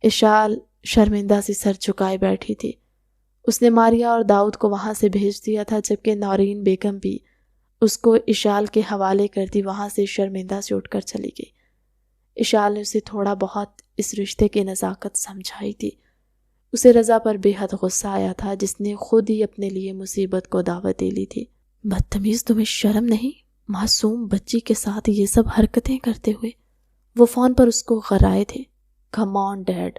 اشال شرمندہ سی سر جھکائے بیٹھی تھی۔ اس نے ماریا اور داؤد کو وہاں سے بھیج دیا تھا، جبکہ نورین بیگم بھی اس کو اشال کے حوالے کر دی، وہاں سے شرمندہ سے اٹھ کر چلی گئی۔ اشال نے اسے تھوڑا بہت اس رشتے کی نزاکت سمجھائی تھی۔ اسے رضا پر بے حد غصہ آیا تھا، جس نے خود ہی اپنے لیے مصیبت کو دعوت دے لی تھی۔ بدتمیز، تمہیں شرم نہیں؟ معصوم بچی کے ساتھ یہ سب حرکتیں کرتے ہوئے۔ وہ فون پر اس کو غرائے تھے۔ کم آن ڈیڈ،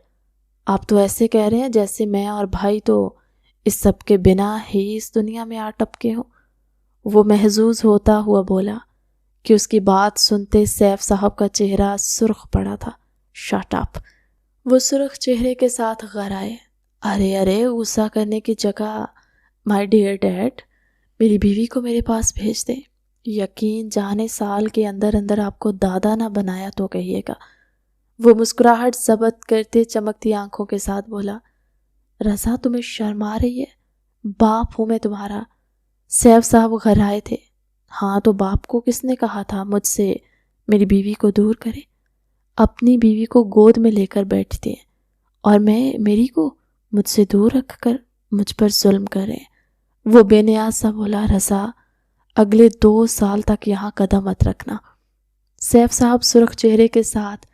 آپ تو ایسے کہہ رہے ہیں جیسے میں اور بھائی تو اس سب کے بنا ہی اس دنیا میں آ ٹپکے ہوں۔ وہ محظوظ ہوتا ہوا بولا کہ اس کی بات سنتے سیف صاحب کا چہرہ سرخ پڑا تھا۔ شٹ اپ، وہ سرخ چہرے کے ساتھ غرائے۔ ارے غصہ کرنے کی جگہ مائی ڈیئر ڈیڈ، میری بیوی کو میرے پاس بھیج دیں۔ یقین جانے سال کے اندر اندر آپ کو دادا نہ بنایا تو کہیے گا۔ وہ مسکراہٹ ضبط کرتے چمکتی آنکھوں کے ساتھ بولا، رضا تمہیں شرم آ رہی ہے؟ باپ ہوں میں تمہارا۔ سیف صاحب غرائے تھے۔ ہاں تو باپ کو کس نے کہا تھا مجھ سے میری بیوی کو دور کرے؟ اپنی بیوی کو گود میں لے کر بیٹھتے ہیں اور میری کو مجھ سے دور رکھ کر مجھ پر ظلم کر رہے ہیں۔ وہ بے نیاز سا بولا، رضا اگلے 2 سال تک یہاں قدم مت رکھنا۔ سیف صاحب سرخ چہرے کے ساتھ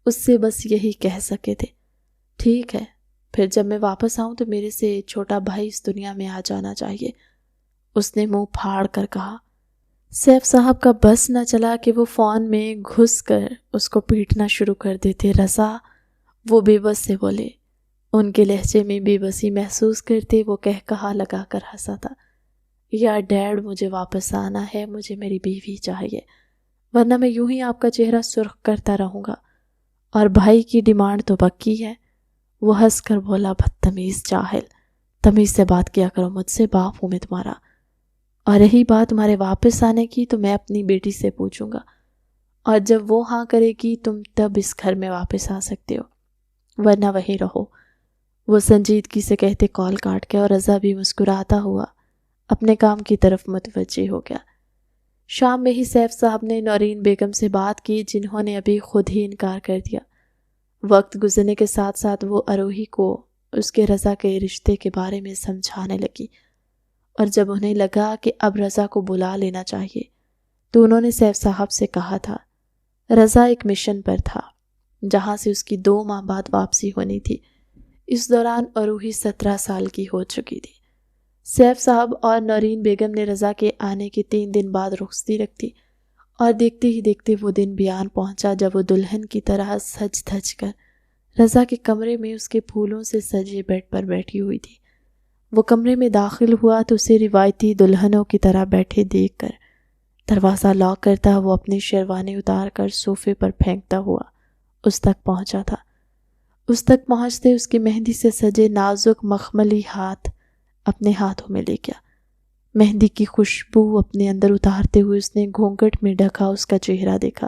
اس سے بس یہی کہہ سکے تھے، ٹھیک ہے، پھر جب میں واپس آؤں تو میرے سے چھوٹا بھائی اس دنیا میں آ جانا چاہیے، اس نے منہ پھاڑ کر کہا۔ سیف صاحب کا بس نہ چلا کہ وہ فون میں گھس کر اس کو پیٹنا شروع کر دیتے۔ رضا، وہ بے بس سے بولے۔ ان کے لہجے میں بے بسی محسوس کرتے وہ کہا لگا کر ہنسا تھا، یا ڈیڈ مجھے واپس آنا ہے، مجھے میری بیوی چاہیے، ورنہ میں یوں ہی آپ کا چہرہ سرخ کرتا رہوں گا، اور بھائی کی ڈیمانڈ تو پکی ہے۔ وہ ہنس کر بولا، بدتمیز جاہل، تمیز سے بات کیا کرو مجھ سے، باپ ہوں میں تمہارا۔ اور رہی بات تمہارے واپس آنے کی تو میں اپنی بیٹی سے پوچھوں گا، اور جب وہ ہاں کرے گی تم تب اس گھر میں واپس آ سکتے ہو، ورنہ وہیں رہو۔ وہ سنجیدگی سے کہتے کال کاٹ گیا اور رضا بھی مسکراتا ہوا اپنے کام کی طرف متوجہ ہو گیا۔ شام میں ہی سیف صاحب نے نورین بیگم سے بات کی، جنہوں نے ابھی خود ہی انکار کر دیا۔ وقت گزرنے کے ساتھ ساتھ وہ اروہی کو اس کے رضا کے رشتے کے بارے میں سمجھانے لگی، اور جب انہیں لگا کہ اب رضا کو بلا لینا چاہیے تو انہوں نے سیف صاحب سے کہا تھا۔ رضا ایک مشن پر تھا جہاں سے اس کی 2 ماہ بعد واپسی ہونی تھی۔ اس دوران اروہی 17 سال کی ہو چکی تھی۔ سیف صاحب اور نورین بیگم نے رضا کے آنے کے 3 دن بعد رخصتی رکھ دی، اور دیکھتے ہی دیکھتے وہ دن بیان پہنچا جب وہ دلہن کی طرح سج دھج کر رضا کے کمرے میں اس کے پھولوں سے سجے بیڈ پر بیٹھی ہوئی تھی۔ وہ کمرے میں داخل ہوا تو اسے روایتی دلہنوں کی طرح بیٹھے دیکھ کر دروازہ لاک کرتا وہ اپنی شیروانی اتار کر صوفے پر پھینکتا ہوا اس تک پہنچا تھا۔ اس تک پہنچتے اس کی مہندی سے سجے نازک مخملی ہاتھ اپنے ہاتھوں میں لے گیا۔ مہندی کی خوشبو اپنے اندر اتارتے ہوئے اس نے گھونگھٹ میں ڈھکا اس کا چہرہ دیکھا۔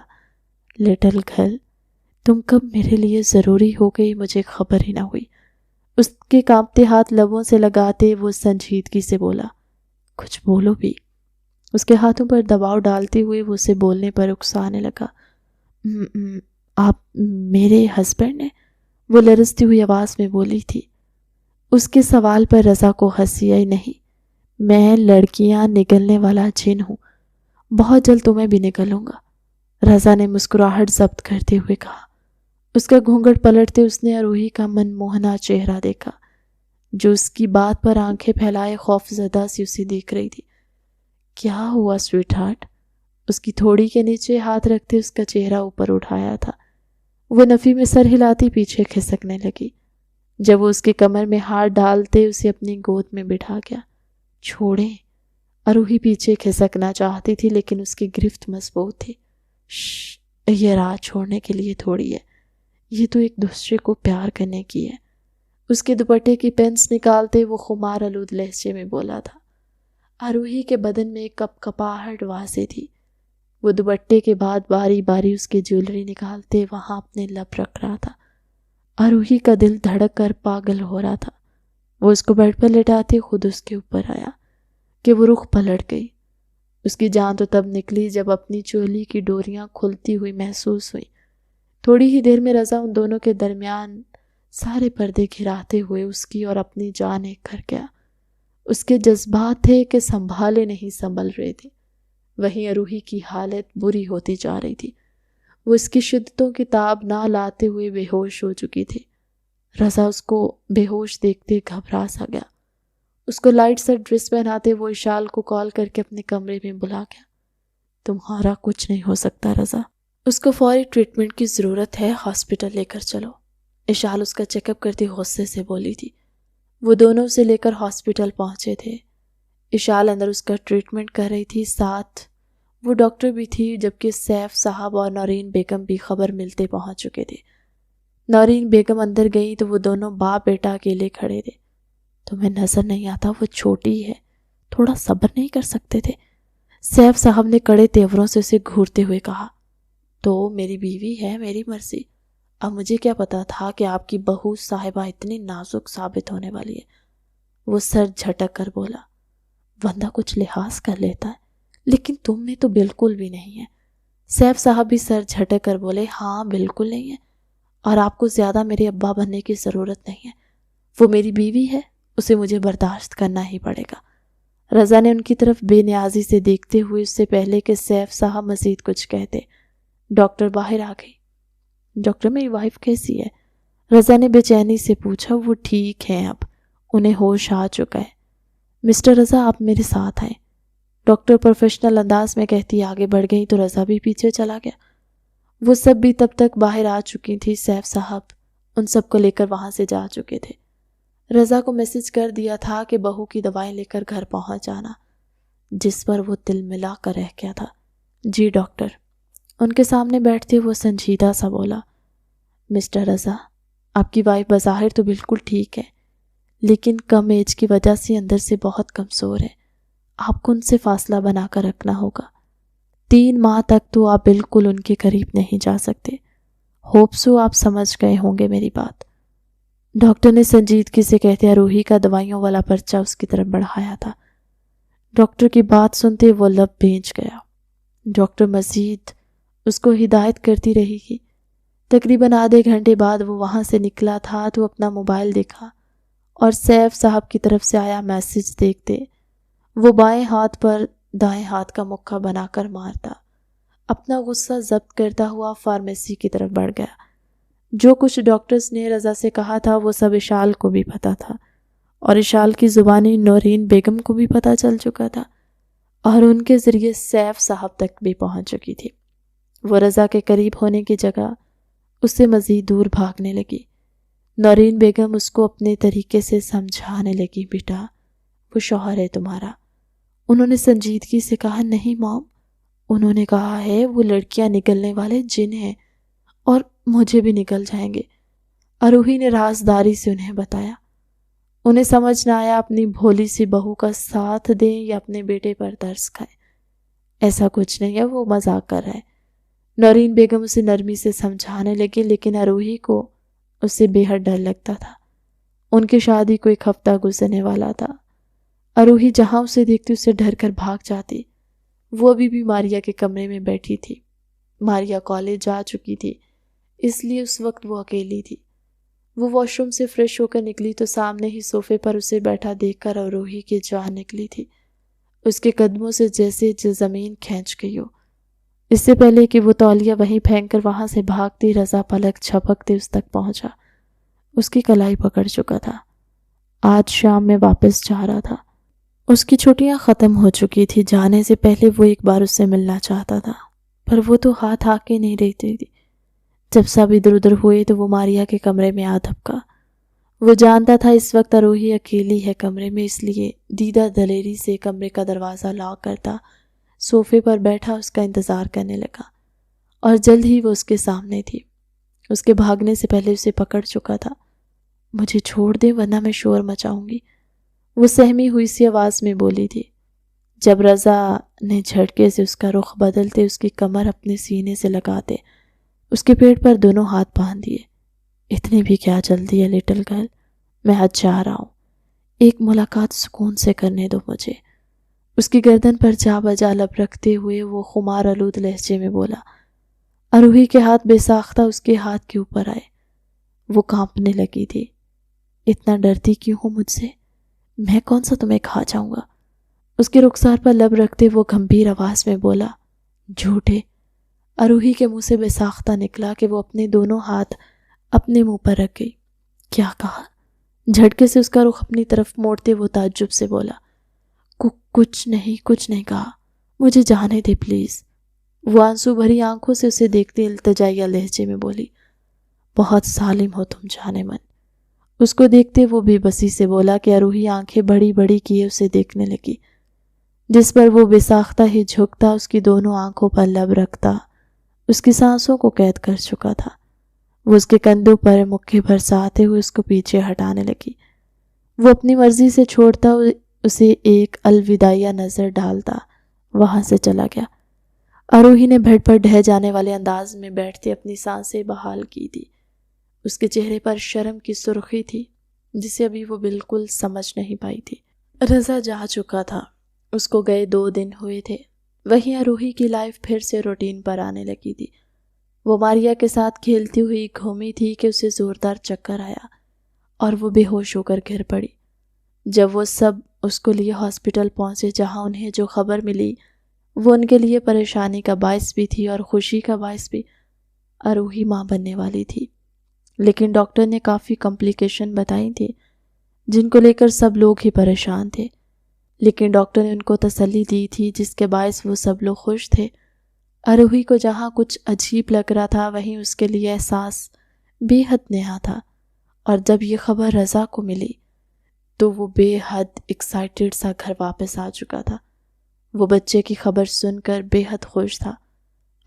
لٹل گرل، تم کب میرے لیے ضروری ہو گئی مجھے خبر ہی نہ ہوئی۔ اس کے کانپتے ہاتھ لبوں سے لگاتے وہ سنجیدگی سے بولا، کچھ بولو بھی۔ اس کے ہاتھوں پر دباؤ ڈالتے ہوئے وہ اسے بولنے پر اکسانے لگا۔ آپ میرے ہسبینڈ ہیں؟ وہ لرزتی ہوئی آواز میں بولی تھی۔ اس کے سوال پر رضا کو ہنسی آئی۔ نہیں، میں لڑکیاں نگلنے والا جن ہوں، بہت جلد تمہیں بھی نگلوں گا، رضا نے مسکراہٹ ضبط کرتے ہوئے کہا۔ اس کا گھونگھٹ پلٹتے اس نے اروہی کا من موہنا چہرہ دیکھا، جو اس کی بات پر آنکھیں پھیلائے خوف زدہ سی اسے دیکھ رہی تھی۔ کیا ہوا سویٹ ہارٹ؟ اس کی تھوڑی کے نیچے ہاتھ رکھتے اس کا چہرہ اوپر اٹھایا تھا۔ وہ نفی میں سر ہلاتی پیچھے کھسکنے لگی جب وہ اس کے کمر میں ہاتھ ڈالتے اسے اپنی گود میں بٹھا گیا۔ چھوڑیں، اروہی پیچھے کھسکنا چاہتی تھی لیکن اس کی گرفت مضبوط تھی۔ یہ راہ چھوڑنے کے لیے تھوڑی ہے، یہ تو ایک دوسرے کو پیار کرنے کی ہے۔ اس کے دوپٹے کی پینس نکالتے وہ خمار آلود لہجے میں بولا تھا۔ اروہی کے بدن میں ایک کپ کپاہٹ واضح تھی۔ وہ دوپٹے کے بعد باری باری اس کے جیولری نکالتے وہاں اپنے لب رکھ رہا تھا۔ اروہی کا دل دھڑک کر پاگل ہو رہا تھا۔ وہ اس کو بیڈ پر لٹاتے خود اس کے اوپر آیا کہ وہ رخ پلٹ گئی۔ اس کی جان تو تب نکلی جب اپنی چولی کی ڈوریاں کھلتی ہوئی محسوس ہوئی۔ تھوڑی ہی دیر میں رضا ان دونوں کے درمیان سارے پردے گھراتے ہوئے اس کی اور اپنی جان ایک کر گیا۔ اس کے جذبات تھے کہ سنبھالے نہیں سنبھل رہے تھے۔ وہیں اروہی کی حالت بری ہوتی جا رہی تھی۔ وہ اس کی شدتوں کی تاب نہ لاتے ہوئے بے ہوش ہو چکی تھی۔ رضا اس کو بے ہوش دیکھتے گھبرا سا گیا۔ اس کو لائٹ سا ڈریس پہناتے وہ اشال کو کال کر کے اپنے کمرے میں بلا گیا۔ تمہارا کچھ نہیں ہو سکتا رضا، اس کو فوری ٹریٹمنٹ کی ضرورت ہے، ہاسپٹل لے کر چلو۔ اشال اس کا چیک اپ کرتی غصے سے بولی تھی۔ وہ دونوں اسے لے کر ہاسپٹل پہنچے تھے۔ اشال اندر اس کا ٹریٹمنٹ کر رہی تھی، ساتھ وہ ڈاکٹر بھی تھی، جبکہ سیف صاحب اور نورین بیگم بھی خبر ملتے پہنچ چکے تھے۔ نورین بیگم اندر گئی تو وہ دونوں باپ بیٹا اکیلے کھڑے تھے۔ تمہیں نظر نہیں آتا وہ چھوٹی ہے، تھوڑا صبر نہیں کر سکتے تھے؟ سیف صاحب نے کڑے تیوروں سے اسے گھورتے ہوئے کہا۔ تو میری بیوی ہے، میری مرضی۔ اب مجھے کیا پتا تھا کہ آپ کی بہو صاحبہ اتنی نازک ثابت ہونے والی ہے۔ وہ سر جھٹک کر بولا۔ بندہ کچھ لحاظ کر لیتا ہے، لیکن تم میں تو بالکل بھی نہیں ہے۔ سیف صاحب بھی سر جھٹک کر بولے، ہاں بالکل نہیں ہے، اور آپ کو زیادہ میرے ابا بننے کی ضرورت نہیں ہے۔ وہ میری بیوی ہے، اسے مجھے برداشت کرنا ہی پڑے گا۔ رضا نے ان کی طرف بے نیازی سے دیکھتے ہوئے اس سے پہلے کہ سیف صاحب مزید کچھ کہتے ڈاکٹر باہر آ گئی۔ ڈاکٹر میری وائف کیسی ہے؟ رضا نے بے چینی سے پوچھا۔ وہ ٹھیک ہیں، اب انہیں ہوش آ چکا ہے۔ مسٹر رضا آپ میرے ساتھ آئیں، ڈاکٹر پروفیشنل انداز میں کہتی آگے بڑھ گئی تو رضا بھی پیچھے چلا گیا۔ وہ سب بھی تب تک باہر آ چکی تھی۔ سیف صاحب ان سب کو لے کر وہاں سے جا چکے تھے۔ رضا کو میسج کر دیا تھا کہ بہو کی دوائیں لے کر گھر پہنچ جانا، جس پر وہ تل ملا کر رہ گیا تھا۔ جی ڈاکٹر۔ ان کے سامنے بیٹھتے وہ سنجیدہ سا بولا، مسٹر رضا آپ کی وائف بظاہر تو بالکل ٹھیک ہے، لیکن کم ایج کی وجہ سے اندر سے بہت کمزور ہے۔ آپ کو ان سے فاصلہ بنا کر رکھنا ہوگا۔ 3 ماہ تک تو آپ بالکل ان کے قریب نہیں جا سکتے۔ ہوپ سو آپ سمجھ گئے ہوں گے میری بات۔ ڈاکٹر نے سنجیدگی سے کہتے اروہی کا دوائیوں والا پرچہ اس کی طرف بڑھایا تھا۔ ڈاکٹر کی بات سنتے وہ لب بھیج گیا۔ ڈاکٹر مزید اس کو ہدایت کرتی رہی کہ تقریباً آدھے گھنٹے بعد وہ وہاں سے نکلا تھا تو اپنا موبائل دیکھا اور سیف صاحب کی طرف سے آیا میسج دیکھتے وہ بائیں ہاتھ پر دائیں ہاتھ کا مکہ بنا کر مارتا، اپنا غصہ ضبط کرتا ہوا فارمیسی کی طرف بڑھ گیا۔ جو کچھ ڈاکٹرز نے رضا سے کہا تھا وہ سب اشال کو بھی پتا تھا، اور اشال کی زبانی نورین بیگم کو بھی پتا چل چکا تھا، اور ان کے ذریعے سیف صاحب تک بھی پہنچ چکی تھی۔ وہ رضا کے قریب ہونے کی جگہ اس سے مزید دور بھاگنے لگی۔ نورین بیگم اس کو اپنے طریقے سے سمجھانے لگی، بیٹا وہ شوہر ہے تمہارا۔ انہوں نے سنجیدگی سے کہا، نہیں مام، انہوں نے کہا ہے وہ لڑکیاں نگلنے والے جن ہیں اور مجھے بھی نگل جائیں گے۔ اروہی نے رازداری سے انہیں بتایا۔ انہیں سمجھ نہ آیا اپنی بھولی سی بہو کا ساتھ دیں یا اپنے بیٹے پر ترس کھائیں۔ ایسا کچھ نہیں ہے، وہ مذاق کر رہا ہے۔ نورین بیگم اسے نرمی سے سمجھانے لگی، لیکن اروہی کو اس سے بے حد ڈر لگتا تھا۔ ان کی شادی کو 1 ہفتہ گزرنے والا تھا۔ اروہی جہاں اسے دیکھتی اسے ڈر کر بھاگ جاتی۔ وہ ابھی بھی ماریا کے کمرے میں بیٹھی تھی۔ ماریا کالج جا چکی تھی، اس لیے اس وقت وہ اکیلی تھی۔ وہ واش روم سے فریش ہو کر نکلی تو سامنے ہی صوفے پر اسے بیٹھا دیکھ کر اروہی کی جان نکلی تھی۔ اس کے قدموں سے جیسے زمین کھینچ گئی ہو۔ اس سے پہلے کہ وہ تولیہ وہیں پھینک کر وہاں سے بھاگتی، رضا پلک جھپکتے اس تک پہنچا۔ اس کی کلائی پکڑ چکا تھا۔ آج شام میں واپس جا رہا تھا۔ اس کی چھٹیاں ختم ہو چکی تھی۔ جانے سے پہلے وہ ایک بار اس سے ملنا چاہتا تھا، پر وہ تو ہاتھ آ کے نہیں رہتی تھی۔ جب سب ادھر ادھر ہوئے تو وہ ماریا کے کمرے میں آ دھپکا۔ وہ جانتا تھا اس وقت اروہی اکیلی ہے کمرے میں، اس لیے دیدہ دلیری سے کمرے کا دروازہ لاک کرتا صوفے پر بیٹھا اس کا انتظار کرنے لگا، اور جلد ہی وہ اس کے سامنے تھی۔ اس کے بھاگنے سے پہلے اسے پکڑ چکا تھا۔ مجھے چھوڑ دے ورنہ میں شور مچاؤں گی، وہ سہمی ہوئی سی آواز میں بولی تھی۔ جب رضا نے جھٹکے سے اس کا رخ بدلتے اس کی کمر اپنے سینے سے لگاتے اس کے پیٹ پر دونوں ہاتھ باندھ دیے۔ اتنی بھی کیا جلدی ہے لٹل گرل، میں آج جا رہا ہوں، ایک ملاقات سکون سے کرنے دو مجھے۔ اس کی گردن پر جا بجا لب رکھتے ہوئے وہ خمار آلود لہجے میں بولا۔ اروہی کے ہاتھ بے ساختہ اس کے ہاتھ کے اوپر آئے۔ وہ کانپنے لگی تھی۔ اتنا ڈرتی کیوں ہو مجھ سے؟ میں کون سا تمہیں کھا جاؤں گا؟ اس کے رخسار پر لب رکھتے وہ گھمبیر آواز میں بولا، جھوٹے۔ اروہی کے منہ سے بے ساختہ نکلا کہ وہ اپنے دونوں ہاتھ اپنے منہ پر رکھ گئی۔ کیا کہا؟ جھٹکے سے اس کا رخ اپنی طرف موڑتے وہ تعجب سے بولا، کچھ نہیں کہا، مجھے جانے دے پلیز۔ وہ آنسو بھری آنکھوں سے اسے دیکھتے التجائیہ لہجے میں بولی، بہت ظالم ہو تم جانے من۔ اس کو دیکھتے وہ بے بسی سے بولا کہ اروہی آنکھیں بڑی بڑی کیے اسے دیکھنے لگی، جس پر وہ بے ساختہ ہی جھکتا، اس کی دونوں آنکھوں پر لب رکھتا، اس کی سانسوں کو قید کر چکا تھا۔ وہ اس کے کندھوں پر مکے برساتے ہوئے اس کو پیچھے ہٹانے لگی۔ وہ اپنی مرضی سے چھوڑتا، اسے ایک الوداعیہ نظر ڈالتا وہاں سے چلا گیا۔ اروہی نے بیڈ پر ڈھہ جانے والے انداز میں بیٹھتے اپنی سانسیں بحال کی تھی۔ اس کے چہرے پر شرم کی سرخی تھی جسے ابھی وہ بالکل سمجھ نہیں پائی تھی۔ رضا جا چکا تھا، اس کو گئے 2 دن ہوئے تھے۔ وہیں اروہی کی لائف پھر سے روٹین پر آنے لگی تھی۔ وہ ماریا کے ساتھ کھیلتی ہوئی گھومی تھی کہ اسے زوردار چکر آیا اور وہ بے ہوش ہو کر گر پڑی۔ جب وہ سب اس کو لیے ہاسپٹل پہنچے، جہاں انہیں جو خبر ملی وہ ان کے لیے پریشانی کا باعث بھی تھی اور خوشی کا باعث بھی۔ اروہی ماں بننے والی تھی، لیکن ڈاکٹر نے کافی کمپلیکیشن بتائی تھی جن کو لے کر سب لوگ ہی پریشان تھے، لیکن ڈاکٹر نے ان کو تسلی دی تھی جس کے باعث وہ سب لوگ خوش تھے۔ اروہی کو جہاں کچھ عجیب لگ رہا تھا وہیں اس کے لیے احساس بے حد نیا تھا، اور جب یہ خبر رضا کو ملی تو وہ بے حد ایکسائٹڈ سا گھر واپس آ چکا تھا۔ وہ بچے کی خبر سن کر بے حد خوش تھا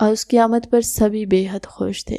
اور اس کی آمد پر سبھی بے حد خوش تھے۔